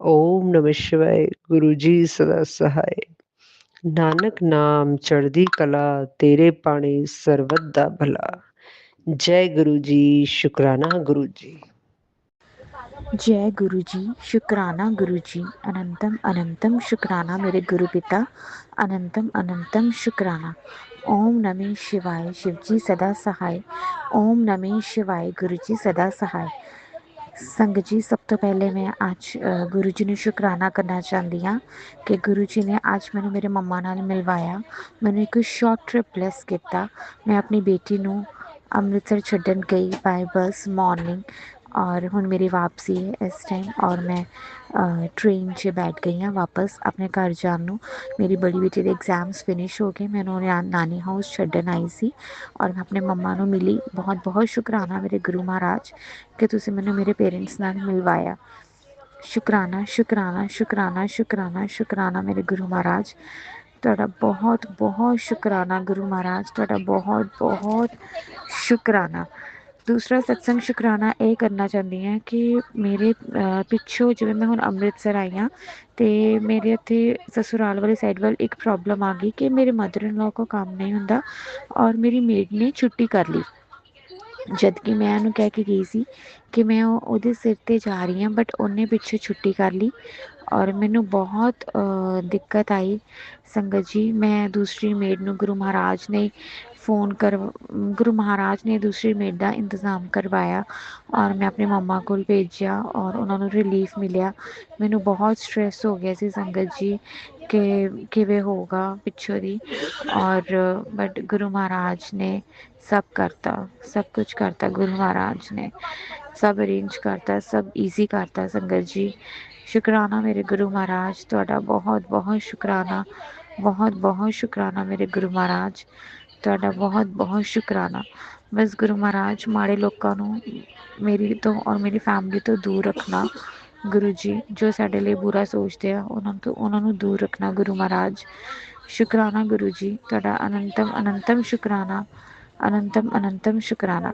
ओम नमः शिवाय। गुरु जी सदा सहाय। नानक नाम चढ़दी कला, तेरे पाणी सर्वदा भला। जय गुरु जी। शुक्राना गुरु जी। जय गुरु जी। शुक्राना गुरु जी। अनंतम अनंतम शुक्राना मेरे गुरु पिता। अनंतम अनंतम शुक्राना। ओम नमः शिवाय। शिव जी सदा सहाय। ओम नमः शिवाय। गुरु जी सदा सहाय। संग जी सब तो पहले मैं आज गुरु जी ने शुक्राना करना चाहती हाँ कि गुरु जी ने आज मैंने मेरे मम्मा नाल मिलवाया। मैंने एक शॉर्ट ट्रिप ब्लेस किया। मैं अपनी बेटी नू अमृतसर छड्डन गई बाय बस मॉर्निंग और हुण मेरी वापसी है इस टाइम और मैं ट्रेन 'च बैठ गई हाँ वापस अपने घर जान नू। मेरी बड़ी बेटी दे एग्जाम्स फिनिश हो गए, मैं उन्होंने नानी हाउस छड्डन आई सी और मैं अपने मम्मा नू मिली। बहुत बहुत शुक्राना मेरे गुरु महाराज कि तुसीं मैनू मेरे पेरेंट्स नाल मिलवाया। शुक्राना शुक्राना शुक्राना शुक्राना शुक्राना मेरे गुरु महाराज। ਤੁਹਾਡਾ ਬਹੁਤ ਬਹੁਤ ਸ਼ੁਕਰਾਨਾ ਗੁਰੂ ਮਹਾਰਾਜ, ਤੁਹਾਡਾ ਬਹੁਤ ਬਹੁਤ ਸ਼ੁਕਰਾਨਾ। ਦੂਸਰਾ ਸਤਸੰਗ ਸ਼ੁਕਰਾਨਾ ਇਹ ਕਰਨਾ ਚਾਹੁੰਦੀ ਹਾਂ ਕਿ ਮੇਰੇ ਪਿੱਛੋਂ ਜਿਵੇਂ ਮੈਂ ਹੁਣ ਅੰਮ੍ਰਿਤਸਰ ਆਈ ਹਾਂ ਅਤੇ ਮੇਰੇ ਇੱਥੇ ਸਸੁਰਾਲ ਵਾਲੀ ਸਾਈਡ ਵੱਲ ਇੱਕ ਪ੍ਰੋਬਲਮ ਆ ਗਈ ਕਿ ਮੇਰੇ ਮਦਰ ਇਨ ਲਾ ਕੋਲ ਕੰਮ ਨਹੀਂ ਹੁੰਦਾ ਔਰ ਮੇਰੀ ਮੇਡ ਨੇ ਛੁੱਟੀ ਕਰ ਲਈ, ਜਦ ਕਿ ਮੈਂ ਉਹਨੂੰ ਕਹਿ ਕੇ ਗਈ ਸੀ ਕਿ ਮੈਂ ਉਹਦੇ ਸਿਰ 'ਤੇ ਜਾ ਰਹੀ ਹਾਂ, ਬਟ ਉਹਨੇ ਪਿੱਛੇ ਛੁੱਟੀ ਕਰ ਲਈ ਔਰ ਮੈਨੂੰ ਬਹੁਤ ਦਿੱਕਤ ਆਈ ਸੰਗਤ ਜੀ। ਮੈਂ ਦੂਸਰੀ ਮੇਡ ਨੂੰ ਗੁਰੂ ਮਹਾਰਾਜ ਨੇ ਗੁਰੂ ਮਹਾਰਾਜ ਨੇ ਦੂਸਰੀ ਮੇਡ ਦਾ ਇੰਤਜ਼ਾਮ ਕਰਵਾਇਆ ਔਰ ਮੈਂ ਆਪਣੇ ਮੰਮਾ ਕੋਲ ਭੇਜਿਆ ਔਰ ਉਹਨਾਂ ਨੂੰ ਰਿਲੀਫ ਮਿਲਿਆ। ਮੈਨੂੰ ਬਹੁਤ ਸਟਰੈਸ ਹੋ ਗਿਆ ਸੀ ਸੰਗਤ ਜੀ ਕਿ ਕਿਵੇਂ ਹੋਊਗਾ ਪਿੱਛੋਂ ਦੀ, ਔਰ ਬਟ ਗੁਰੂ ਮਹਾਰਾਜ ਨੇ ਸਭ ਕਰਤਾ, ਸਭ ਕੁਝ ਕਰਤਾ ਗੁਰੂ ਮਹਾਰਾਜ ਨੇ, ਸਭ ਅਰੇਂਜ ਕਰਤਾ, ਸਭ ਈਜ਼ੀ ਕਰਤਾ ਸੰਗਤ ਜੀ। ਸ਼ੁਕਰਾਨਾ ਮੇਰੇ ਗੁਰੂ ਮਹਾਰਾਜ, ਤੁਹਾਡਾ ਬਹੁਤ ਬਹੁਤ ਸ਼ੁਕਰਾਨਾ, ਬਹੁਤ ਬਹੁਤ ਸ਼ੁਕਰਾਨਾ ਮੇਰੇ ਗੁਰੂ ਮਹਾਰਾਜ, ਤੁਹਾਡਾ ਬਹੁਤ ਬਹੁਤ ਸ਼ੁਕਰਾਨਾ। ਬਸ ਗੁਰੂ ਮਹਾਰਾਜ ਮਾੜੇ ਲੋਕਾਂ ਨੂੰ ਮੇਰੀ ਤੋਂ ਔਰ ਮੇਰੀ ਫੈਮਿਲੀ ਤੋਂ ਦੂਰ ਰੱਖਣਾ ਗੁਰੂ ਜੀ, ਜੋ ਸਾਡੇ ਲਈ ਬੁਰਾ ਸੋਚਦੇ ਆ ਉਹਨਾਂ ਨੂੰ ਦੂਰ ਰੱਖਣਾ ਗੁਰੂ ਮਹਾਰਾਜ। ਸ਼ੁਕਰਾਨਾ ਗੁਰੂ ਜੀ, ਤੁਹਾਡਾ ਅਨੰਤਮ ਅਨੰਤਮ ਸ਼ੁਕਰਾਨਾ, ਅਨੰਤਮ ਅਨੰਤਮ ਸ਼ੁਕਰਾਨਾ।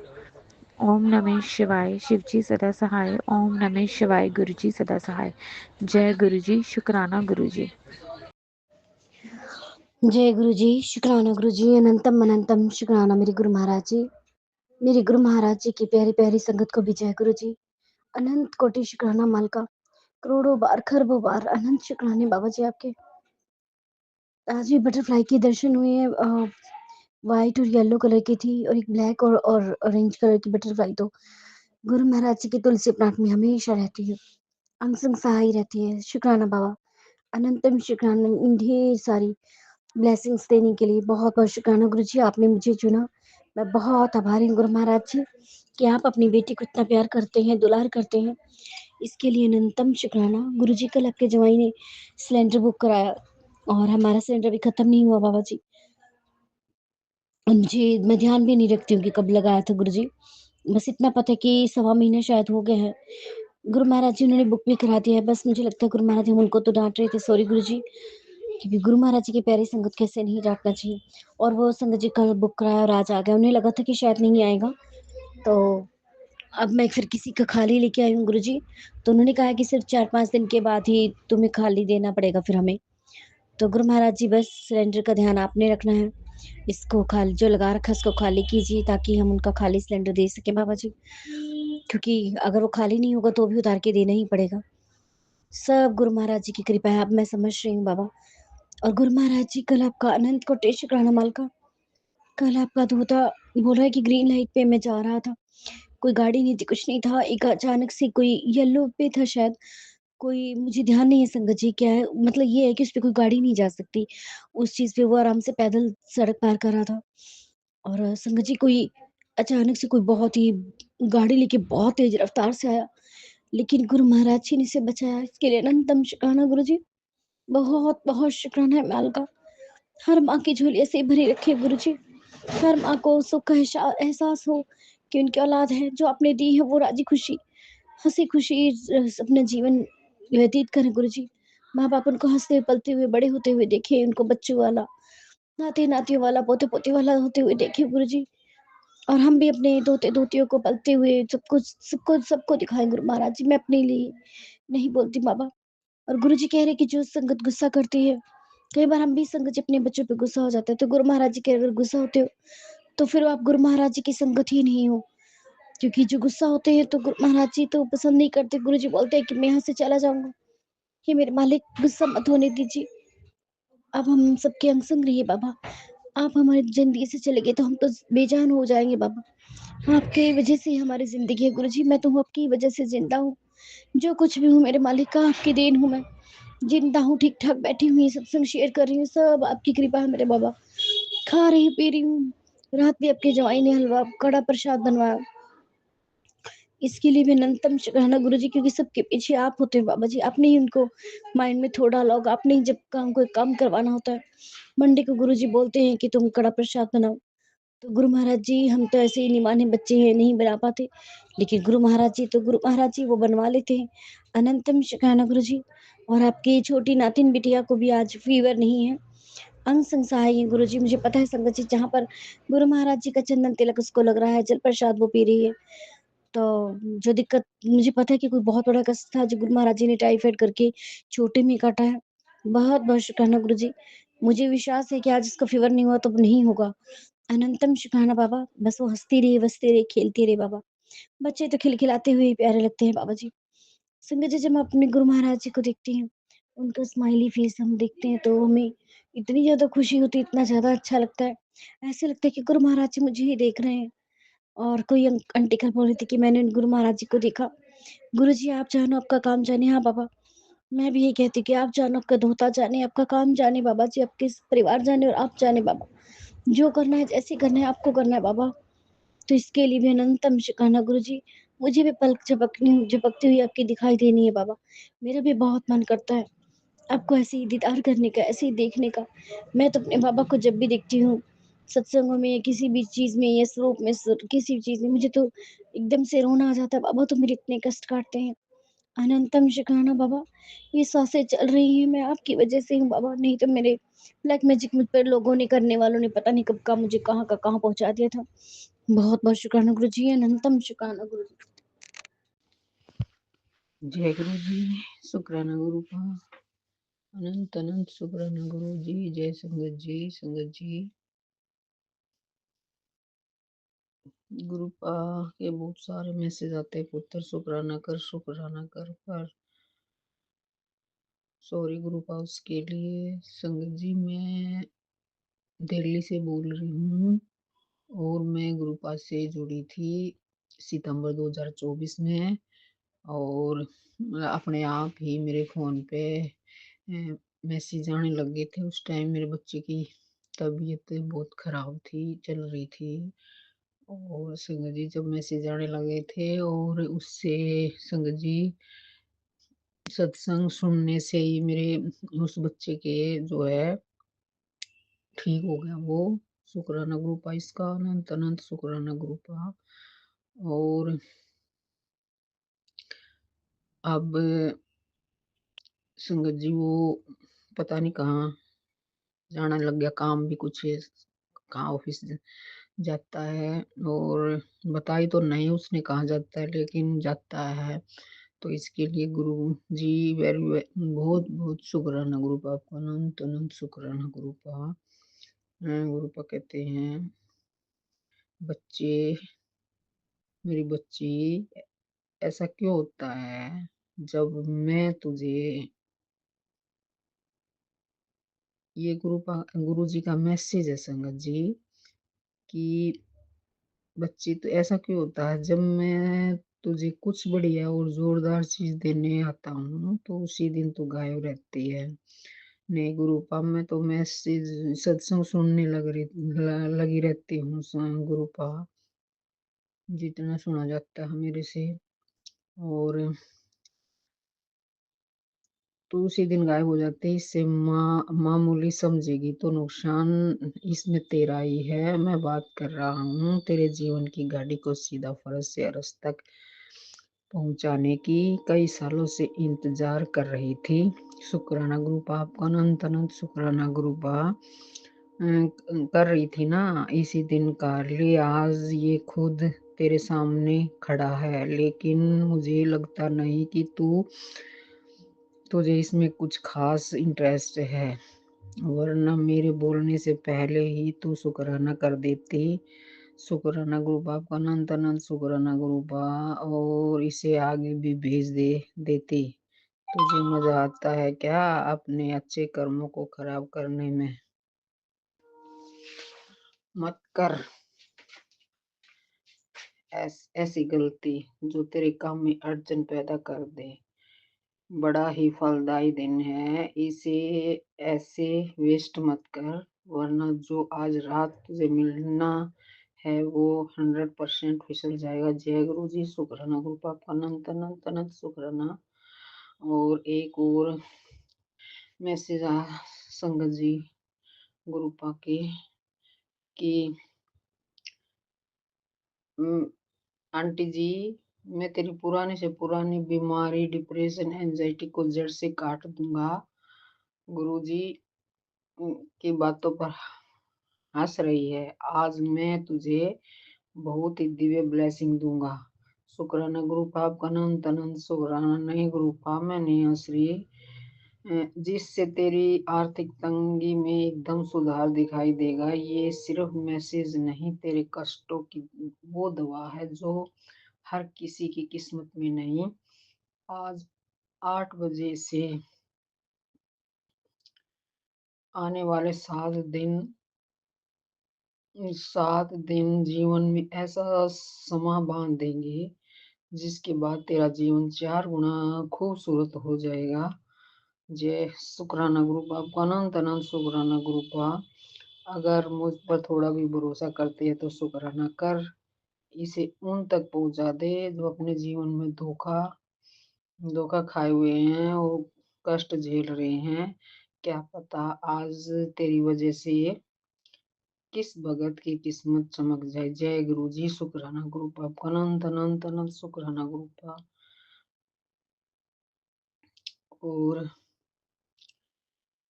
ओम नमः शिवाय, शिव जी सदा सहाय। ओम नमः शिवाय, गुरु जी सदा सहाय। जय गुरु जी, शुक्राना गुरु जी। जय गुरु जी, शुक्राना गुरु जी, अनंतम अनंतम शुक्राना मेरे गुरु महाराज जी, मेरे गुरु महाराज जी की प्यारी प्यारी संगत को भी जय गुरु जी, अनंत कोटि शुक्राना मालका, करोड़ों बार खरबों बार अनंत शुक्राने बाबा जी आपके। आज भी बटरफ्लाई के दर्शन हुए हैं, वाइट और येलो कलर की थी और एक ब्लैक और ऑरेंज कलर की बटरफ्लाई तो गुरु महाराज जी की तुलसी प्लांट में हमेशा रहती है, अंग संग सहाय रहती है। शुक्राना बाबा, अनंतम शुक्राना इन ढेर सारी ब्लेसिंग्स देने के लिए बहुत बहुत शुक्राना गुरु जी, आपने मुझे चुना। मैं बहुत आभारी हूँ गुरु महाराज जी कि आप अपनी बेटी को इतना प्यार करते हैं, दुलार करते हैं, इसके लिए अनंतम शुक्राना गुरु जी। कल आपके जवाई ने सिलेंडर बुक कराया और हमारा सिलेंडर भी खत्म नहीं हुआ बाबा जी। मैं ध्यान भी नहीं रखती हूँ कि कब लगाया था गुरु जी, बस इतना पता है कि 1.25 महीने शायद हो गए हैं। गुरु महाराज जी उन्होंने बुक भी करा दिया है। बस मुझे लगता है गुरु महाराज हम उनको तो डांट रहे थे, सॉरी गुरु जी, क्योंकि गुरु महाराज जी की प्यारी संगत कैसे नहीं डांटना चाहिए। और वो संगत जी कल बुक कराया और आज आ गया, उन्हें लगा था कि शायद नहीं आएगा, तो अब मैं फिर किसी का खाली लेके आई हूँ गुरु जी। तो उन्होंने कहा कि सिर्फ 4-5 दिन के बाद ही तुम्हें खाली देना पड़ेगा फिर हमें। तो गुरु महाराज जी बस सिलेंडर का ध्यान आपने रखना है, इसको खाली जो लगा रखा है उसको खाली कीजिए ताकि हम उनका खाली सिलेंडर दे सकें बाबा जी, क्योंकि अगर वो खाली नहीं होगा तो भी उतार के देना ही पड़ेगा। सब गुरु महाराज जी की कृपा है, अब मैं समझ रही हूँ बाबा। और गुरु महाराज जी कल आपका अनंत कोटि शुक्राना मालका, कल आपका दूता बोल रहा है कि ग्रीन लाइट पे मैं जा रहा था, कोई गाड़ी नहीं थी, कुछ नहीं था, एक अचानक से कोई येलो पे था शायद, कोई मुझे ध्यान नहीं है संगत जी क्या है, मतलब ये है कि उस पे कोई गाड़ी नहीं जा सकती, उस चीज़ पे वो आराम से पैदल सड़क पार कर रहा था। और संगत जी कोई अचानक से कोई बहुत ही गाड़ी लेके बहुत तेज रफ्तार से आया, लेकिन गुरु महाराज जी ने इसे बचाया, इसके लिए अनंतम शुक्राना गुरु जी, बहुत बहुत शुक्राना है मालका। हर माँ की झोली ऐसे ही भरी रखे गुरु जी, हर माँ को सुख का एहसास हो कि उनकी औलाद है जो आपने दी है वो राजी खुशी हंसी खुशी अपना जीवन व्यतीत करें गुरु जी। माँ बाप उनको हंसते हुए पलते हुए बड़े होते हुए देखे, उनको बच्चों वाला नाते नातियों वाला पोते पोते वाला होते हुए देखे गुरु जी। और हम भी अपने दोते दोतियों को पलते हुए सबको दिखाएं गुरु महाराज जी। मैं अपने लिए नहीं बोलती बाबा। और गुरु जी कह रहे कि जो संगत गुस्सा करती है, कई बार हम भी संगत जी अपने बच्चों पे गुस्सा हो जाते हैं, तो गुरु महाराज जी के अगर गुस्सा होते हो तो फिर आप गुरु महाराज जी की संगत ही नहीं हो, क्योंकि जो गुस्सा होते हैं तो गुरु महाराज जी तो पसंद नहीं करते। गुरु जी बोलते हैं कि मैं यहाँ से चला जाऊंगा, हे मेरे मालिक गुस्सा मत होने दीजिए, अब हम सबके अंग संग रहिए बाबा। आप हमारी जिंदगी से चले गए तो हम तो बेजान हो जाएंगे बाबा, आपके वजह से हमारी जिंदगी है गुरु जी। मैं तो आपकी वजह से जिंदा हूँ, जो कुछ भी हूँ मेरे मालिक का आपकी देन हूँ। मैं जिंदा हूँ, ठीक ठाक बैठी हुई, सत्संग शेयर कर रही हूँ, सब आपकी कृपा है मेरे बाबा। खा रही पी रही हूँ, रात भी आपके जवाई ने हलवा कड़ा प्रसाद बनवाया, इसके लिए भी अनंतम शुक्राना गुरु जी, क्योंकि सबके पीछे आप होते हैं बाबा जी। आपने ही उनको माइंड में थोड़ा लोग, आपने ही जब कोई काम करवाना होता है मंडे को गुरु जी बोलते हैं कि तुम कड़ा प्रसाद बनाओ, तो गुरु महाराज जी हम तो ऐसे ही निमाने बच्चे हैं, नहीं बना पाते, लेकिन गुरु महाराज जी वो बनवा लेते हैं। अनंतम शुक्राना गुरु जी। और आपकी छोटी नातिन बिटिया को भी आज फीवर नहीं है, अंग संग सहाय हैं गुरुजी। मुझे पता है संगत जी, जहाँ पर गुरु महाराज जी का चंदन तिलक उसको लग रहा है, जल प्रसाद वो पी रही है। तो जो दिक्कत मुझे पता है कि कोई बहुत बड़ा कष्ट था जो गुरु महाराज जी ने टाइफाइड करके छोटे में काटा है। बहुत-बहुत शुक्राना गुरुजी। मुझे विश्वास है कि आज उसका फ़ीवर नहीं हुआ तो नहीं होगा। अनंतम शुक्राना बाबा। बस वो हँसती रहे, बसती रहे, खेलती रहे बाबा। बच्चे तो खिलखिलाते हुए ही प्यारे लगते हैं बाबा जी। संगत जी, जब मैं अपने गुरु महाराज जी को देखती हूँ, उनका स्माइली फेस हम देखते हैं तो हमें इतनी ज़्यादा खुशी होती है, इतना ज़्यादा अच्छा लगता है। ऐसे लगता है कि गुरु महाराज जी मुझे ही देख रहे हैं। और कोई आंटी कल बोल रही थी कि मैंने गुरु महाराज जी को देखा। गुरुजी आप जानो आपका काम जाने। हाँ बाबा, मैं भी यही कहती हूँ कि आप जानो आपका धोता जाने, आपका काम जाने बाबा जी, आपके परिवार जाने और आप जाने बाबा। जो करना है, जैसे करना है, आपको करना है बाबा। तो इसके लिए भी अनंतम शुक्राना गुरुजी। मुझे भी पलक झपकती हुई आपकी दिखाई देनी है बाबा। मेरा भी बहुत मन करता है आपको ऐसे ही दीदार करने का, ऐसे ही देखने का। मैं तो अपने बाबा को जब भी देखती हूँ, सत्संगों में, किसी भी चीज़ में या स्वरूप में, किसी भी चीज़ में, मुझे तो एकदम से रोना आ जाता है। बाबा तो मेरे इतने कष्ट काटते हैं। अनंतम शुक्राना बाबा। ये साँसें चल रही हैं, मैं आपकी वज़ह से हूँ बाबा, नहीं तो मेरे ब्लैक मैजिक मुझ पे लोगों ने, करने वालों ने पता नहीं कब का मुझे कहाँ का कहाँ पहुँचा दिया था। बहुत-बहुत शुक्राना गुरुजी, अनंतम शुक्राना गुरुजी। जय गुरु जी। शुक्राना गुरु का अनंत अनंत शुक्राना गुरु जी। जय संगत जी। संगत जी, गुरु पा के बहुत सारे मैसेज आते हैं, पुत्र शुक्राना कर, शुक्राना कर, पर सॉरी गुरु पा उसके लिए। संगत जी, मैं दिल्ली से बोल रही हूँ और मैं गुरुपा से जुड़ी थी सितंबर 2024 में, और अपने आप ही मेरे फ़ोन पे मैसेज आने लग गए थे। उस टाइम मेरे बच्चे की तबीयत बहुत ख़राब थी, चल रही थी, और संगत जी जब मैसेज आने लगे थे, और उससे संगत जी सत्संग सुनने से ही मेरे उस बच्चे के जो है ठीक हो गया वो। शुक्राना ग्रुपा इसका, अनंत अनंत शुक्राना ग्रुपा। और अब संगत जी वो पता नहीं कहाँ जाना लग गया, काम भी कुछ है, कहाँ ऑफिस जाता है, और बताई तो नहीं उसने कहाँ जाता है, लेकिन जाता है। तो इसके लिए गुरु जी बहुत बहुत शुक्राना ग्रुप आपका, अनंत अनंत शुक्राना ग्रुपा। ग्रुपा कहते हैं, बच्चे, मेरी बच्ची, ऐसा क्यों होता है जब मैं तुझे, ये गुरु जी का मैसेज है संगत जी, कि बच्ची तो ऐसा क्यों होता है जब मैं तुझे कुछ बढ़िया और जोरदार चीज देने आता हूँ तो उसी दिन तू गायब रहती है। नहीं गुरुपा, मैं तो मैसेज सत्संग सुनने लगी रहती हूँ गुरुपा, जितना सुना जाता है मेरे से, और तो उसी दिन गायब हो जाते हैं। इससे मामूली समझेगी तो नुकसान इसमें तेरा ही है। मैं बात कर रहा हूँ तेरे जीवन की गाड़ी को सीधा फरज से अरस तक पहुंचाने की, कई सालों से इंतजार कर रही थी। शुक्राना ग्रुप आपका, अनंत अनंत शुक्राना ग्रुप कर रही थी ना, इसी दिन का लिए आज ये खुद तेरे सामने खड़ा है। लेकिन मुझे लगता नहीं कि तुझे इसमें कुछ खास इंटरेस्ट है, वरना मेरे बोलने से पहले ही तू शुक्राना कर देती। शुक्राना ग्रुप आपका, अनंत अनंत शुक्राना ग्रुप, और इसे आगे भी भेज देती। तुझे मजा आता है क्या अपने अच्छे कर्मों को खराब करने में? मत कर ऐसी गलती जो तेरे काम में अड़चन पैदा कर दे। बड़ा ही फलदायी दिन है, इसे ऐसे वेस्ट मत कर, वरना जो आज रात तुझे मिलना है वो 100% फिसल जाएगा। जय गुरु जी। शुक्राना गुरु पापा, अनंत अनंत अनंत शुक्राना। और एक और मैसेज संगत जी गुरु पाके कि आंटी जी, मैं तेरी पुरानी से पुरानी बीमारी डिप्रेशन एंजाइटी को जड़ से काट दूंगा। गुरु जी की बातों पर हंस रही है। आज मैं तुझे बहुत ही दिव्य ब्लेसिंग दूंगा। शुक्राना ग्रुप आपका अनंत अनंत शुक्राना। नहीं ग्रुप आप, मैं नहीं हंस रही, जिससे तेरी आर्थिक तंगी में एकदम सुधार दिखाई देगा। ये सिर्फ मैसेज नहीं, तेरे कष्टों की वो दवा है जो हर किसी की किस्मत में नहीं। आज 8 बजे से आने वाले 7 दिन जीवन में ऐसा समा बांध देंगे जिसके बाद तेरा जीवन 4 गुना खूबसूरत हो जाएगा। जय शुक्राना ग्रुप आपका अनंत अनंत शुक्राना ग्रुप। अगर मुझ पर थोड़ा भी भरोसा करते हैं तो शुक्राना कर इसे उन तक पहुंचा दे जो अपने जीवन में धोखा धोखा खाए हुए हैं और कष्ट झेल रहे हैं। क्या पता आज तेरी वजह से किस भगत की किस्मत चमक जाए। जय गुरु जी। शुक्राना ग्रुप आपका अनंत अनंत अनंत शुक्राना ग्रुप। और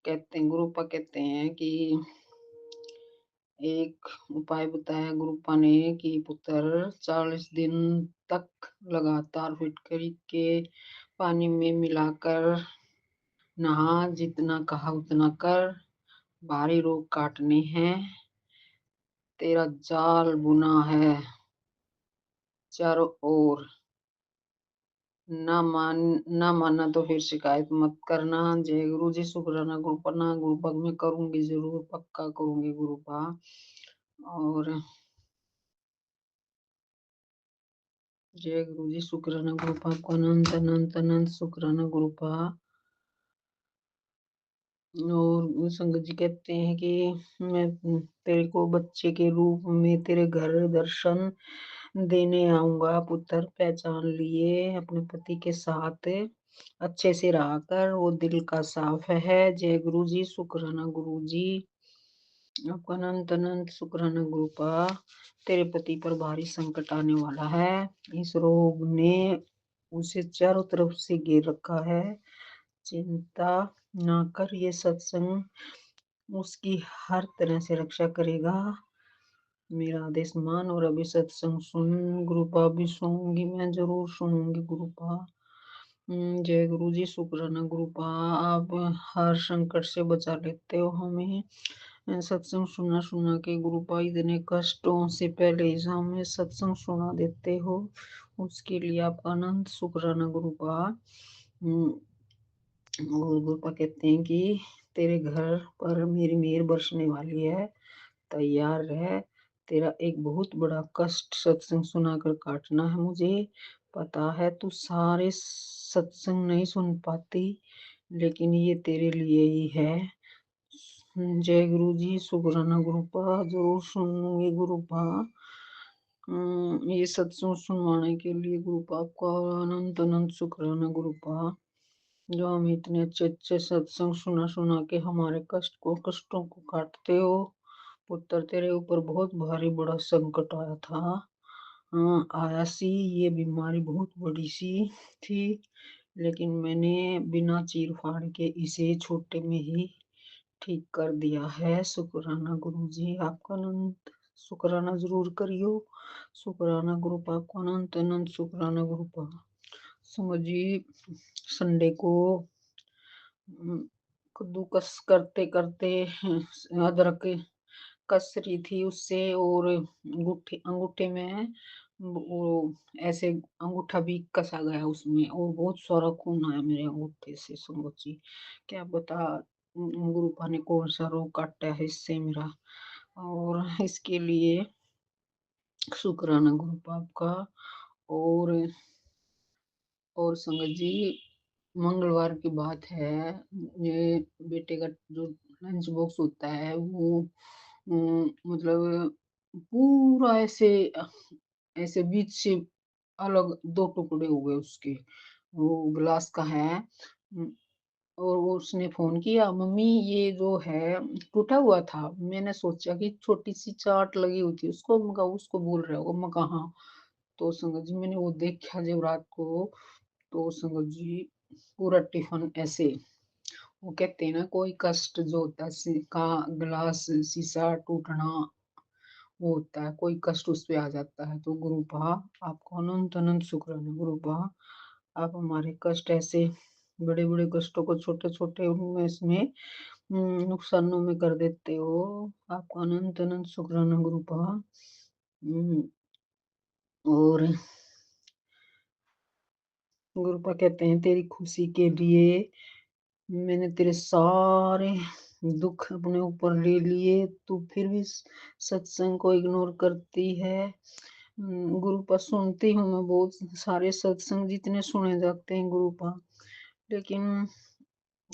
कहते हैं ग्रुपा कहते हैं कि एक उपाय बताया ग्रुपा ने कि पुत्र 40 दिन तक लगातार फिटकरी के पानी में मिलाकर नहा, जितना कहा उतना कर, भारी रोग काटने हैं, तेरा जाल बुना है चारों ओर, ना माना तो फिर शिकायत मत करना। जय गुरु जी। शुक्राना गुरुपा गुरुपक में करूंगी, जरूर पक्का करूंगी गुरुपा। और जय गुरु जी। शुक्राना गुरुपा को अनंत अनंत अनंत शुक्राना गुरुपा। और संगत जी कहते हैं कि मैं तेरे को बच्चे के रूप में तेरे घर दर्शन देने आऊंगा। पुत्र पहचान लिए अपने पति के साथ अच्छे से रहा कर, वो दिल का साफ है। जय गुरु जी। शुक्राना गुरु जी आपका अनंत अनंत शुक्राना गुरुपा। तेरे पति पर भारी संकट आने वाला है। इस रोग ने उसे चारों तरफ से घेर रखा है। चिंता ना कर, ये सत्संग उसकी हर तरह से रक्षा करेगा। मेरा आदेश मान और अभी सत्संग सुन। गुरुपा भी सुनूंगी, मैं जरूर सुनूंगी गुरुपा। जय गुरु जी। शुक्राना गुरुपा आप हर संकट से बचा लेते हो हमें। सत्संग सुना सुना के गुरुपा इतने कष्टों से पहले ही हमें सत्संग सुना देते हो, उसके लिए आपका अनंत शुक्राना गुरुपा। और गुरुपा कहते हैं कि तेरे घर पर मेरी मेहर बरसने वाली है, तैयार रह। तेरा एक बहुत बड़ा कष्ट सत्संग सुनाकर काटना है। मुझे पता है तू सारे सत्संग नहीं सुन पाती, लेकिन ये तेरे लिए ही है। जय गुरु जी। शुक्राना गुरुपा, जरूर सुनूंगी गुरुपा। ये सत्संग सुनवाने के लिए गुरुपा आपका अनंत अनंत शुक्राना गुरुपा, जो हम इतने अच्छे अच्छे सत्संग सुना सुना के हमारे कष्टों को काटते हो। पुत्र तेरे ऊपर बहुत भारी बड़ा संकट आया था। आया सी, ये बीमारी बहुत बड़ी सी थी, लेकिन मैंने बिना चीर फाड़ के इसे छोटे में ही ठीक कर दिया है। शुक्राना गुरु जी आपका अनंत शुक्राना जरूर करियो। शुक्राना गुरुपा को अनंत अनंत शुक्राना गुरुपा। सुमो जी संडे को कद्दूकस करते करते अदरक कस रही थी उससे, और अंगूठे में वो ऐसे अंगूठा भी कसा गया उसमें, और बहुत सारा खून आया मेरे अंगूठे से। समझी क्या बता गुरुपा ने कौन सा रोग काटा है इससे मेरा। और इसके लिए शुक्राना गुरुपा आपका। और संगत जी मंगलवार की बात है, ये बेटे का जो लंच बॉक्स होता है वो मतलब पूरा ऐसे ऐसे बीच से अलग 2 टुकड़े हो गए उसके। वो ग्लास का है। और वो उसने फोन किया, मम्मी ये जो है टूटा हुआ था। मैंने सोचा कि छोटी सी चाट लगी हुई थी, उसको बोल रहे होगा। मैं कहा, तो संगत जी मैंने वो देखा जब रात को, तो संगत जी पूरा टिफिन ऐसे वो कहते हैं ना, कोई कष्ट जो होता है का गिलास शीशा टूटना, वो होता है, कोई कष्ट उस पे आ जाता है, तो गुरु पा आपको अनंत अनंत शुक्राना गुरु पा, आप हमारे कष्ट ऐसे बड़े बड़े कष्टों को छोटे छोटे उनमें इसमें नुकसानों में कर देते हो। आपको अनंत अनंत शुक्राना गुरु पा। और गुरु पा कहते हैं, तेरी खुशी के लिए मैंने तेरे सारे दुख अपने ऊपर ले लिए, तू फिर भी सत्संग को इग्नोर करती है। गुरु पा सुनती हूँ मैं बहुत सारे सत्संग जितने सुने जाते हैं गुरु पा, लेकिन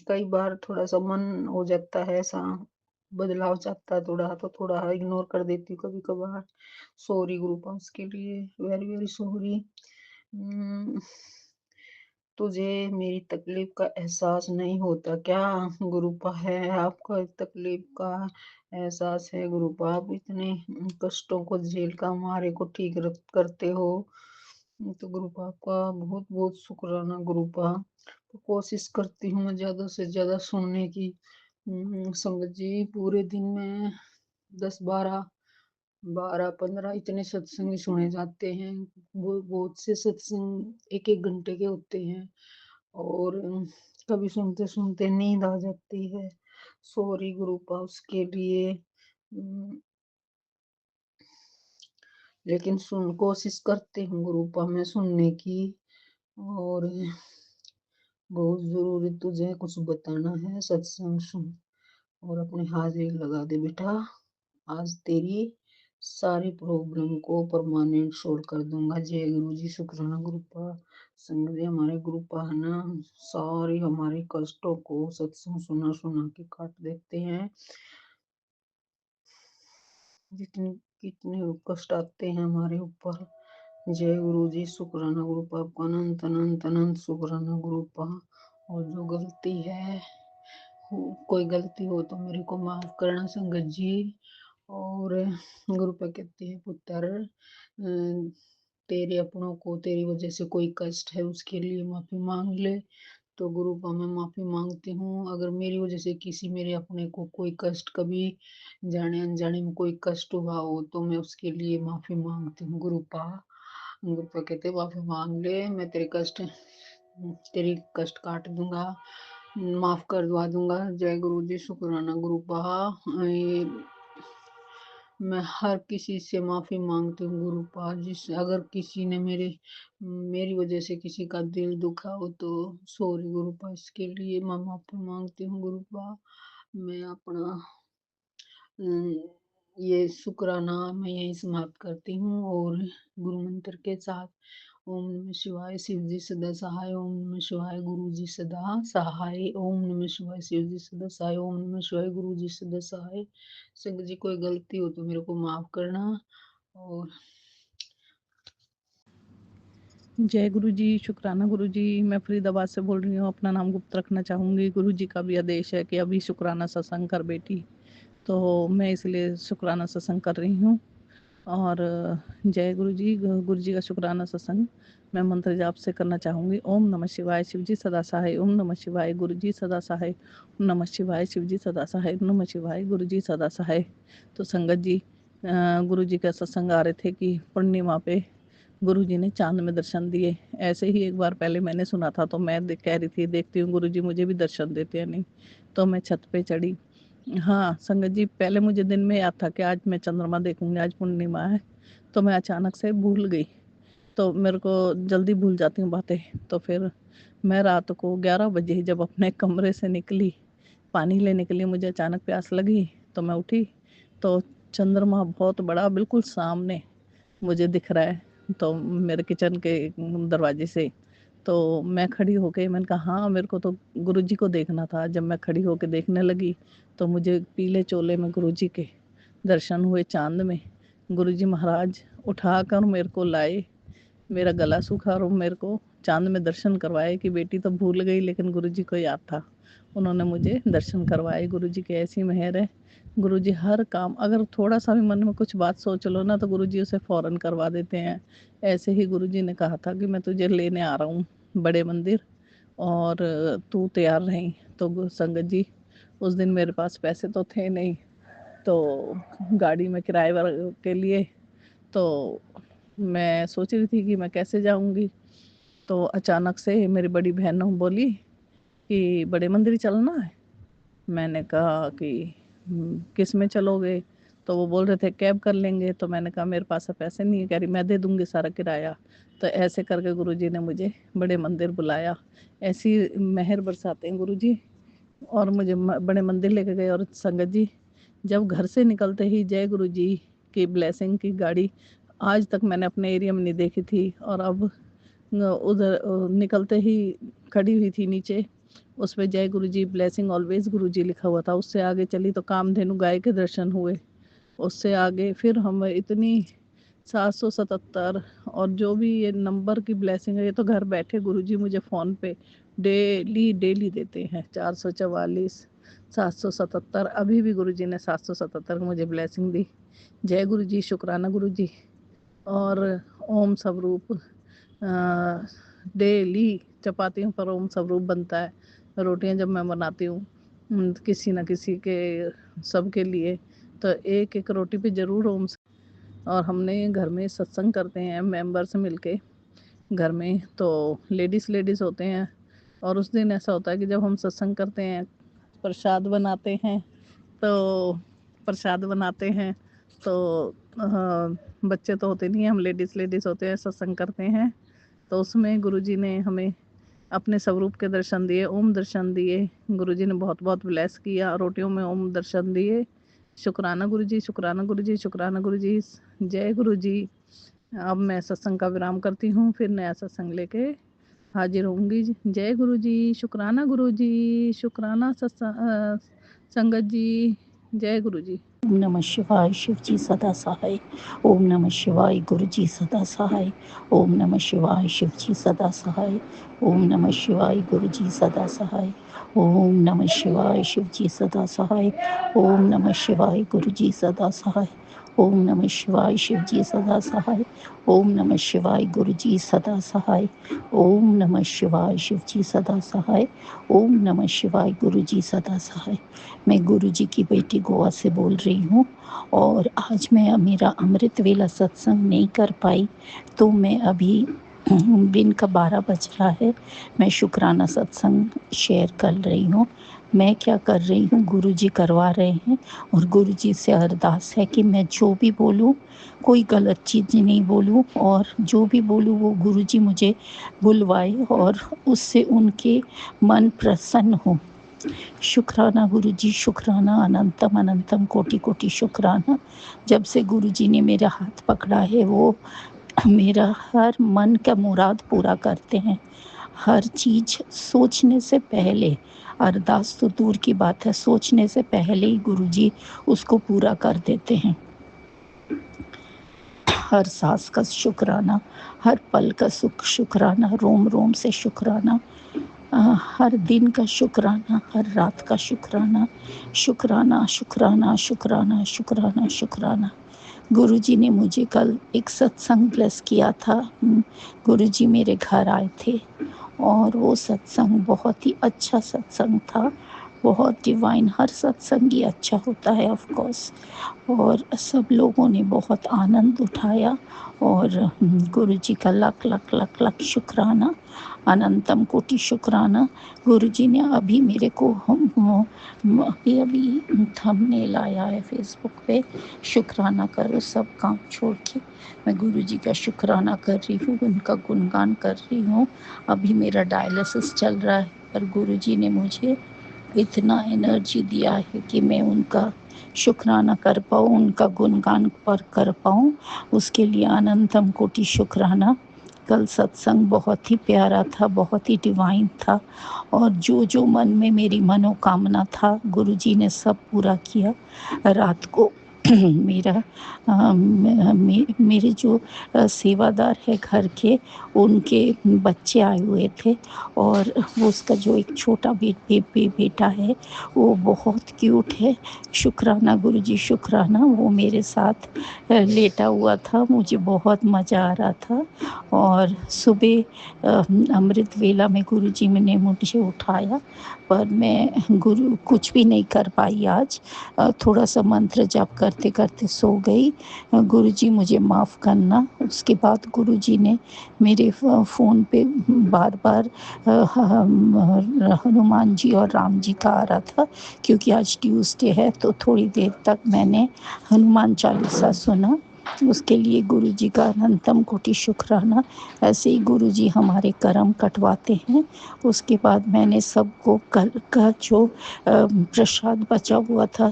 कई बार थोड़ा सा मन हो जाता है ऐसा, बदलाव चाहता है थोड़ा, तो थोड़ा इग्नोर कर देती हूँ कभी कभार। सॉरी गुरु पा, उसके लिए वेरी वेरी सॉरी। तुझे मेरी तकलीफ का एहसास नहीं होता क्या गुरुपा? है आपको तकलीफ का एहसास है गुरुपा? आप इतने कष्टों को झेल कर हमारे को ठीक करते हो, तो गुरुपा आपका बहुत बहुत शुक्राना गुरुपा। तो कोशिश करती हूँ मैं ज्यादा से ज्यादा सुनने की। संगत जी, पूरे दिन में 10-12 12-15 इतने सत्संग सुने जाते हैं। वो बहुत से सत्संग 1-1 घंटे के होते हैं, और कभी सुनते सुनते नींद आ जाती है। सॉरी गुरुपा उसके लिए। लेकिन सुन कोशिश करती हूँ गुरुपा मैं सुनने की। और बहुत जरूरी तुझे कुछ बताना है, सत्संग सुन और अपनी हाजिरी लगा दे बेटा। आज तेरी सारी प्रॉब्लम को परमानेंट सोल्व कर दूंगा। जय गुरु जी, शुक्राना गुरुपा। संग जी, हमारे गुरुपा है ना, सारी हमारे कष्टों को सत्संग सुना सुना के काट देते हैं। जितने कितने कष्ट आते हैं हमारे ऊपर। जय गुरु जी, शुक्राना गुरुपा, आपका अनंत अनंत अनंत शुक्राना गुरुपा। और जो गलती है, कोई गलती हो तो मेरे को माफ करना संगत जी। और गुरुपा कहते हैं, पुत्र तेरे अपनों को तेरी वजह से कोई कष्ट है उसके लिए माफी मांग ले। तो गुरुपा मैं माफी मांगती हूँ, अगर मेरी वजह से किसी मेरे अपने को कोई कष्ट कभी जाने अनजाने में कोई कष्ट हुआ हो, तो मैं उसके लिए माफी मांगती हूँ गुरुपा। गुरुपा कहते माफी मांग ले, मैं तेरी कष्ट काट दूंगा, माफ करवा दूंगा। जय गुरु जी, शुक्राना गुरुपा। मैं हर किसी से माफी मांगती हूँ गुरुपा, अगर किसी ने मेरी वजह से किसी का दिल दुखा हो तो सॉरी गुरुपा, इसके लिए मैं माफी मांगती हूँ गुरुपा। मैं अपना ये शुक्राना मैं यही समाप्त करती हूँ, और गुरु मंत्र के साथ ओम नमः शिवाय, शिव जी सदा सहाय, ओम नमः शिवाय, गुरु जी सदा सहाय, ओम नमः शिवाय, शिव जी सदा सहाय, ओम नमः शिवाय, गुरु जी सदा सहाय। संग जी, कोई गलती हो तो मेरे को माफ करना। और जय गुरु जी, शुक्राना गुरु जी। मैं फरीदाबाद से बोल रही हूँ, अपना नाम गुप्त रखना चाहूँगी। गुरु जी का भी आदेश है कि अभी शुक्राना सत्संग कर बेटी, तो मैं इसलिए शुक्राना सत्संग कर रही हूँ। और जय गुरु जी का शुक्राना सत्संग मैं मंत्र जाप से करना चाहूँगी। ओम नमः शिवाय, शिव जी सदा सहाय, ओम नमः शिवाय, गुरु जी सदा सहाय, ओम नमः शिवाय, शिव जी सदा सहाय, ओम नमः शिवाय, गुरु जी सदा सहाय। तो संगत जी, गुरु जी का सत्संग आ रहे थे कि पूर्णिमा पे गुरु जी ने चांद में दर्शन दिए। ऐसे ही एक बार पहले मैंने सुना था, तो मैं कह रही थी देखती हूँ गुरु जी मुझे भी दर्शन देते हैं नहीं। तो मैं छत पे चढ़ी। हाँ संगत जी, पहले मुझे दिन में याद था कि आज मैं चंद्रमा देखूंगी, आज पूर्णिमा है, तो मैं अचानक से भूल गई। तो मेरे को जल्दी भूल जाती हूँ बातें। तो फिर मैं रात को 11 बजे जब अपने कमरे से निकली पानी लेने के लिए, मुझे अचानक प्यास लगी, तो मैं उठी तो चंद्रमा बहुत बड़ा बिल्कुल सामने मुझे दिख रहा है, तो मेरे किचन के दरवाजे से। तो मैं खड़ी हो गई, मैंने कहा हाँ मेरे को तो गुरु जी को देखना था। जब मैं खड़ी होकर देखने लगी तो मुझे पीले चोले में गुरु जी के दर्शन हुए चांद में। गुरु जी महाराज उठाकर मेरे को लाए, मेरा गला सूखा और मेरे को चांद में दर्शन करवाए कि बेटी तो भूल गई लेकिन गुरु जी को याद था, उन्होंने मुझे दर्शन करवाए। गुरु जी की ऐसी मेहर है। गुरु जी हर काम, अगर थोड़ा सा भी मन में कुछ बात सोच लो ना, तो गुरु जी उसे फ़ौरन करवा देते हैं। ऐसे ही गुरु जी ने कहा था कि मैं तुझे लेने आ रहा हूँ बड़े मंदिर, और तू तैयार रहीं। तो संगत जी उस दिन मेरे पास पैसे तो थे नहीं, तो गाड़ी में किराए के लिए तो मैं सोच रही थी कि मैं कैसे जाऊंगी। तो अचानक से मेरी बड़ी बहन बोली कि बड़े मंदिर चलना है। मैंने कहा कि किस में चलोगे? तो वो बोल रहे थे कैब कर लेंगे। तो मैंने कहा मेरे पास पैसे नहीं है। कह रही मैं दे दूंगी सारा किराया। तो ऐसे करके गुरुजी ने मुझे बड़े मंदिर बुलाया। ऐसी मेहर बरसाते हैं गुरुजी, और मुझे बड़े मंदिर लेके गए। और संगत जी जब घर से निकलते ही जय गुरुजी की ब्लेसिंग की गाड़ी आज तक मैंने अपने एरिया में नहीं देखी थी। और अब उधर निकलते ही खड़ी हुई थी नीचे, उस पे जय गुरुजी ब्लेसिंग ऑलवेज गुरुजी लिखा हुआ था। उससे आगे चली तो कामधेनु गाय के दर्शन हुए। उससे आगे फिर हम इतनी 777 और जो भी ये नंबर की ब्लेसिंग है, ये तो घर बैठे गुरुजी मुझे फ़ोन पे डेली देते हैं। 444 777 अभी भी गुरुजी ने 777 मुझे ब्लेसिंग दी। जय गुरुजी, शुक्राना गुरुजी। और ओम स्वरूप डेली चपातियों पर ओम स्वरूप बनता है। रोटियां जब मैं बनाती हूँ किसी न किसी के सबके लिए, तो एक एक रोटी पे ज़रूर ओम। और हमने घर में सत्संग करते हैं मेंबर्स मिलके घर में, तो लेडीज़ होते हैं। और उस दिन ऐसा होता है कि जब हम सत्संग करते हैं प्रसाद बनाते हैं, तो बच्चे तो होते नहीं हैं, हम लेडीज़ होते हैं, सत्संग करते हैं। तो उसमें गुरुजी ने हमें अपने स्वरूप के दर्शन दिए, ओम दर्शन दिए। गुरुजी ने बहुत बहुत ब्लेस किया, रोटियों में ओम दर्शन दिए। शुक्राना गुरुजी, शुक्राना गुरुजी, शुक्राना गुरुजी। जय गुरुजी। अब मैं सत्संग का विराम करती हूँ, फिर नया सत्संग लेके हाजिर होंगी। जय गुरुजी, शुक्राना गुरुजी, शुक्राना संगत जी। जय गुरुजी। ओम नमः शिवाय, शिव जी सदा सहाय। ओम नमः शिवाय, गुरु जी सदा सहाय। ओम नमः शिवाय, शिव जी सदा सहाय। ओम नमः शिवाय, गुरु जी सदा सहाय। ओम नमः शिवाय, शिव जी सदा सहाय। ओम नमः शिवाय, गुरु जी सदा सहाय। ओम नमः शिवाय, शिव जी सदा सहाय। ओम नमः शिवाय, गुरु जी सदा सहाय। ओम नमः शिवाय, शिव जी सदा सहाय। ओम नमः शिवाय, गुरु जी सदा सहाय। मैं गुरु जी की बेटी गोवा से बोल रही हूँ, और आज मैं मेरा अमृत वेला सत्संग नहीं कर पाई, तो मैं अभी दिन का 12 बज रहा है, मैं शुक्राना सत्संग शेयर कर रही हूँ। मैं क्या कर रही हूँ, गुरु जी करवा रहे हैं, और गुरु जी से अरदास है कि मैं जो भी बोलूँ कोई गलत चीज़ नहीं बोलूँ, और जो भी बोलूँ वो गुरु जी मुझे बुलवाए और उससे उनके मन प्रसन्न हो। शुक्राना गुरु जी, शुक्राना, अनंतम अनंतम कोटि कोटि शुक्राना। जब से गुरु जी ने मेरा हाथ पकड़ा है, वो मेरा हर मन का मुराद पूरा करते हैं। हर चीज़ सोचने से पहले, अरदास तो दूर की बात है, सोचने से पहले ही गुरु जी उसको पूरा कर देते हैं। हर सांस का शुक्राना, हर पल का शुक्राना, रोम रोम से शुक्राना, हर दिन का शुक्राना, हर रात का शुक्राना, शुक्राना शुक्राना शुक्राना शुक्राना शुक्राना। गुरुजी ने मुझे कल एक सत्संग ब्लेस किया था। गुरुजी मेरे घर आए थे, और वो सत्संग बहुत ही अच्छा सत्संग था, बहुत डिवाइन। हर सत्संग ही अच्छा होता है ऑफ कोर्स, और सब लोगों ने बहुत आनंद उठाया। और गुरुजी का लख लख लख लख शुक्राना, अनंतम कोटि शुक्राना। गुरुजी ने अभी मेरे को अभी थंबनेल आया है फेसबुक पे, शुक्राना करो सब काम छोड़ के। मैं गुरुजी का शुक्राना कर रही हूँ, उनका गुणगान कर रही हूँ। अभी मेरा डायलिसिस चल रहा है, पर गुरुजी ने मुझे इतना एनर्जी दिया है कि मैं उनका शुक्राना कर पाऊँ, उनका गुणगान पर कर पाऊँ, उसके लिए अनंतम कोटि शुक्राना। कल सत्संग बहुत ही प्यारा था, बहुत ही डिवाइन था, और जो जो मन में मेरी मनोकामना था गुरुजी ने सब पूरा किया। रात को मेरा मेरे जो सेवादार है घर के, उनके बच्चे आए हुए थे और वो उसका जो एक छोटा बेटा है वो बहुत क्यूट है। शुक्राना गुरुजी शुक्राना, वो मेरे साथ लेटा हुआ था, मुझे बहुत मज़ा आ रहा था। और सुबह अमृत वेला में गुरुजी ने मुझे उठाया, पर मैं गुरु कुछ भी नहीं कर पाई आज। थोड़ा सा मंत्र जाप करते करते सो गई। गुरुजी मुझे माफ़ करना। उसके बाद गुरुजी ने मेरे फ़ोन पे बार बार हनुमान जी और राम जी का आ रहा था, क्योंकि आज ट्यूसडे है, तो थोड़ी देर तक मैंने हनुमान चालीसा सुना। उसके लिए गुरुजी का अनंतम कोटि शुक्राना। ऐसे ही गुरुजी हमारे कर्म कटवाते हैं। उसके बाद मैंने सबको कल का जो प्रसाद बचा हुआ था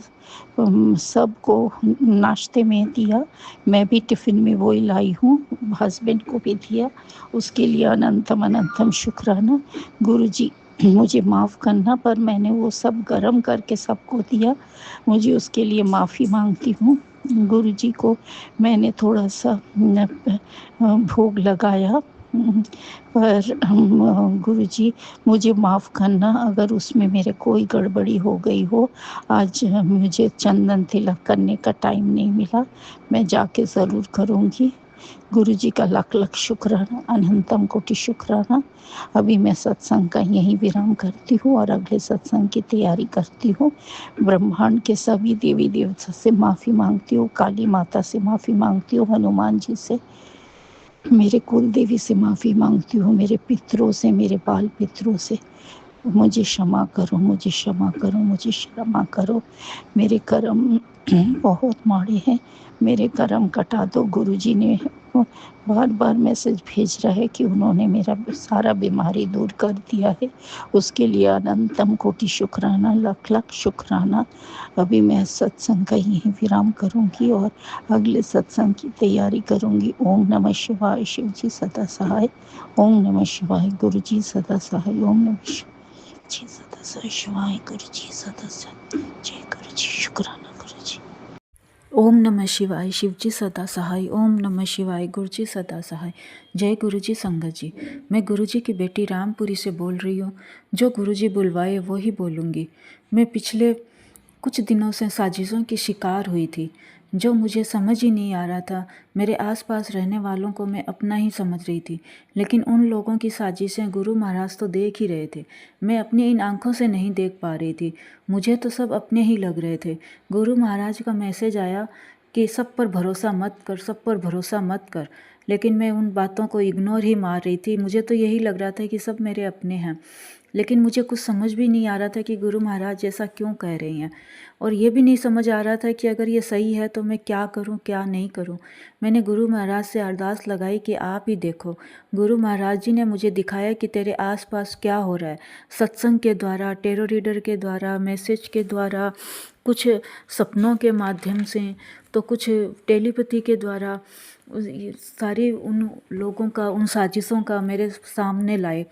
सबको नाश्ते में दिया। मैं भी टिफ़िन में वही लाई हूँ, हस्बैंड को भी दिया। उसके लिए अनंतम अनंतम शुक्राना। गुरुजी मुझे माफ़ करना, पर मैंने वो सब गरम करके सबको दिया, मुझे उसके लिए माफ़ी मांगती हूँ। गुरुजी को मैंने थोड़ा सा भोग लगाया, पर गुरुजी मुझे माफ़ करना अगर उसमें मेरे कोई गड़बड़ी हो गई हो। आज मुझे चंदन तिलक करने का टाइम नहीं मिला, मैं जाके ज़रूर करूँगी। गुरुजी का लख लख शुक्राना, अनंतम कोटि शुक्राना। अभी मैं सत्संग का यहीं विराम करती हूँ और अगले सत्संग की तैयारी करती हूँ। ब्रह्मांड के सभी देवी देवता से माफ़ी मांगती हूँ, काली माता से माफ़ी मांगती हूँ, हनुमान जी से, मेरे कुल देवी से माफ़ी मांगती हूँ, मेरे पितरों से, मेरे बाल पितरों से। मुझे क्षमा करो, मुझे क्षमा करो, मुझे क्षमा करो। मेरे कर्म बहुत माड़े हैं, मेरे कर्म कटा दो। गुरुजी ने बार बार मैसेज भेज रहा है कि उन्होंने मेरा सारा बीमारी दूर कर दिया है। उसके लिए अनंतम कोटि शुक्राना, लख लख शुक्राना। अभी मैं सत्संग का यहीं विराम करूँगी और अगले सत्संग की तैयारी करूँगी। ओम नमः शिवाय, शिव जी सदा सहाय। ओम नमः शिवाय, गुरु जी सदा सहाय। ओम नमः जी सदा सहाय, शिवाय गुरु जी सदा सहाय। जय गुरु जी, शुक्राना गुरु जी। ओम नमः शिवाय, शिवजी सदा सहाय। ओम नमः शिवाय, गुरुजी सदा सहाय। जय गुरुजी संगत जी। मैं गुरुजी की बेटी रामपुरी से बोल रही हूँ। जो गुरुजी बुलवाए वो ही बोलूँगी। मैं पिछले कुछ दिनों से साजिशों की शिकार हुई थी, जो मुझे समझ ही नहीं आ रहा था। मेरे आसपास रहने वालों को मैं अपना ही समझ रही थी, लेकिन उन लोगों की साजिशें गुरु महाराज तो देख ही रहे थे। मैं अपनी इन आंखों से नहीं देख पा रही थी, मुझे तो सब अपने ही लग रहे थे। गुरु महाराज का मैसेज आया कि सब पर भरोसा मत कर, सब पर भरोसा मत कर, लेकिन मैं उन बातों को इग्नोर ही मार रही थी। मुझे तो यही लग रहा था कि सब मेरे अपने हैं, लेकिन मुझे कुछ समझ भी नहीं आ रहा था कि गुरु महाराज ऐसा क्यों कह रही हैं, और ये भी नहीं समझ आ रहा था कि अगर ये सही है तो मैं क्या करूं क्या नहीं करूं। मैंने गुरु महाराज से अरदास लगाई कि आप ही देखो। गुरु महाराज जी ने मुझे दिखाया कि तेरे आसपास क्या हो रहा है, सत्संग के द्वारा, टेरो रीडर के द्वारा, मैसेज के द्वारा, कुछ सपनों के माध्यम से, तो कुछ टेलीपैथी के द्वारा। सारी उन लोगों का, उन साजिशों का मेरे सामने लाए।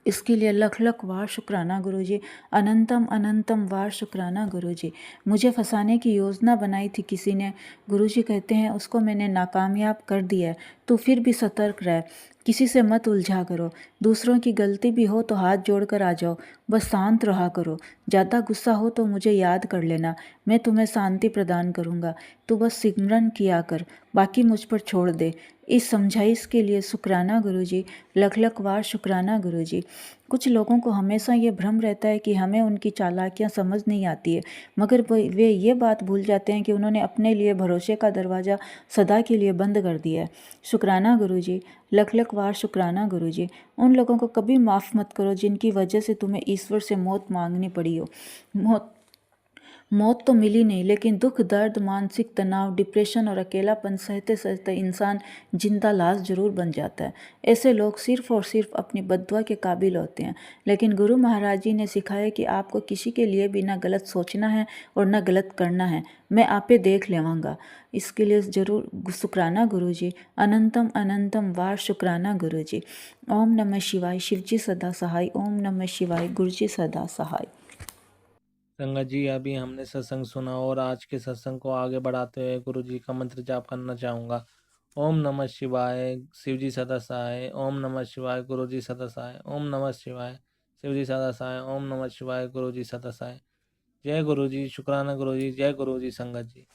इसके लिए लख लख वार शुक्राना गुरुजी, अनंतम अनंतम वार शुक्राना गुरुजी। मुझे फंसाने की योजना बनाई थी किसी ने, गुरुजी कहते हैं उसको मैंने नाकामयाब कर दिया है। तो फिर भी सतर्क रह, किसी से मत उलझा करो। दूसरों की गलती भी हो तो हाथ जोड़कर आ जाओ, बस शांत रहा करो। ज़्यादा गुस्सा हो तो मुझे याद कर लेना, मैं तुम्हें शांति प्रदान करूँगा। तू बस सिमरन किया कर, बाकी मुझ पर छोड़ दे। इस समझाइश के लिए शुक्राना गुरुजी, लख लख वार शुक्राना गुरुजी। कुछ लोगों को हमेशा ये भ्रम रहता है कि हमें उनकी चालाकियाँ समझ नहीं आती है, मगर वे ये बात भूल जाते हैं कि उन्होंने अपने लिए भरोसे का दरवाज़ा सदा के लिए बंद कर दिया है। शुक्राना गुरुजी, लख लख वार शुक्राना गुरुजी। उन लोगों को कभी माफ़ मत करो जिनकी वजह से तुम्हें ईश्वर से मौत मांगनी पड़ी हो। मौत तो मिली नहीं, लेकिन दुख, दर्द, मानसिक तनाव, डिप्रेशन और अकेलापन सहते सहते इंसान जिंदा लाश जरूर बन जाता है। ऐसे लोग सिर्फ और सिर्फ अपनी बद्दुआ के काबिल होते हैं। लेकिन गुरु महाराज जी ने सिखाया कि आपको किसी के लिए भी ना गलत सोचना है और ना गलत करना है। मैं आपे देख लेवांगा। इसके लिए ज़रूर शुक्राना गुरु जी, अनंतम अनंतम वार शुक्राना गुरु जी। ओम नमः शिवाय, शिवजी सदा सहाय। ओम नमः शिवाय, गुरु जी सदा सहाय। संगत जी, अभी हमने सत्संग सुना और आज के सत्संग को आगे बढ़ाते हुए गुरु जी का मंत्र जाप करना चाहूँगा। ओम नमः शिवाय, शिव जी सदा सहाय। ओम नमः शिवाय, गुरु जी सदा सहाय। ओम नमः शिवाय, शिव जी सदा सहाय। ओम नमः शिवाय, गुरु जी सदा सहाय। जय गुरु जी, शुक्राना गुरु जी, जय गुरु जी संगत जी।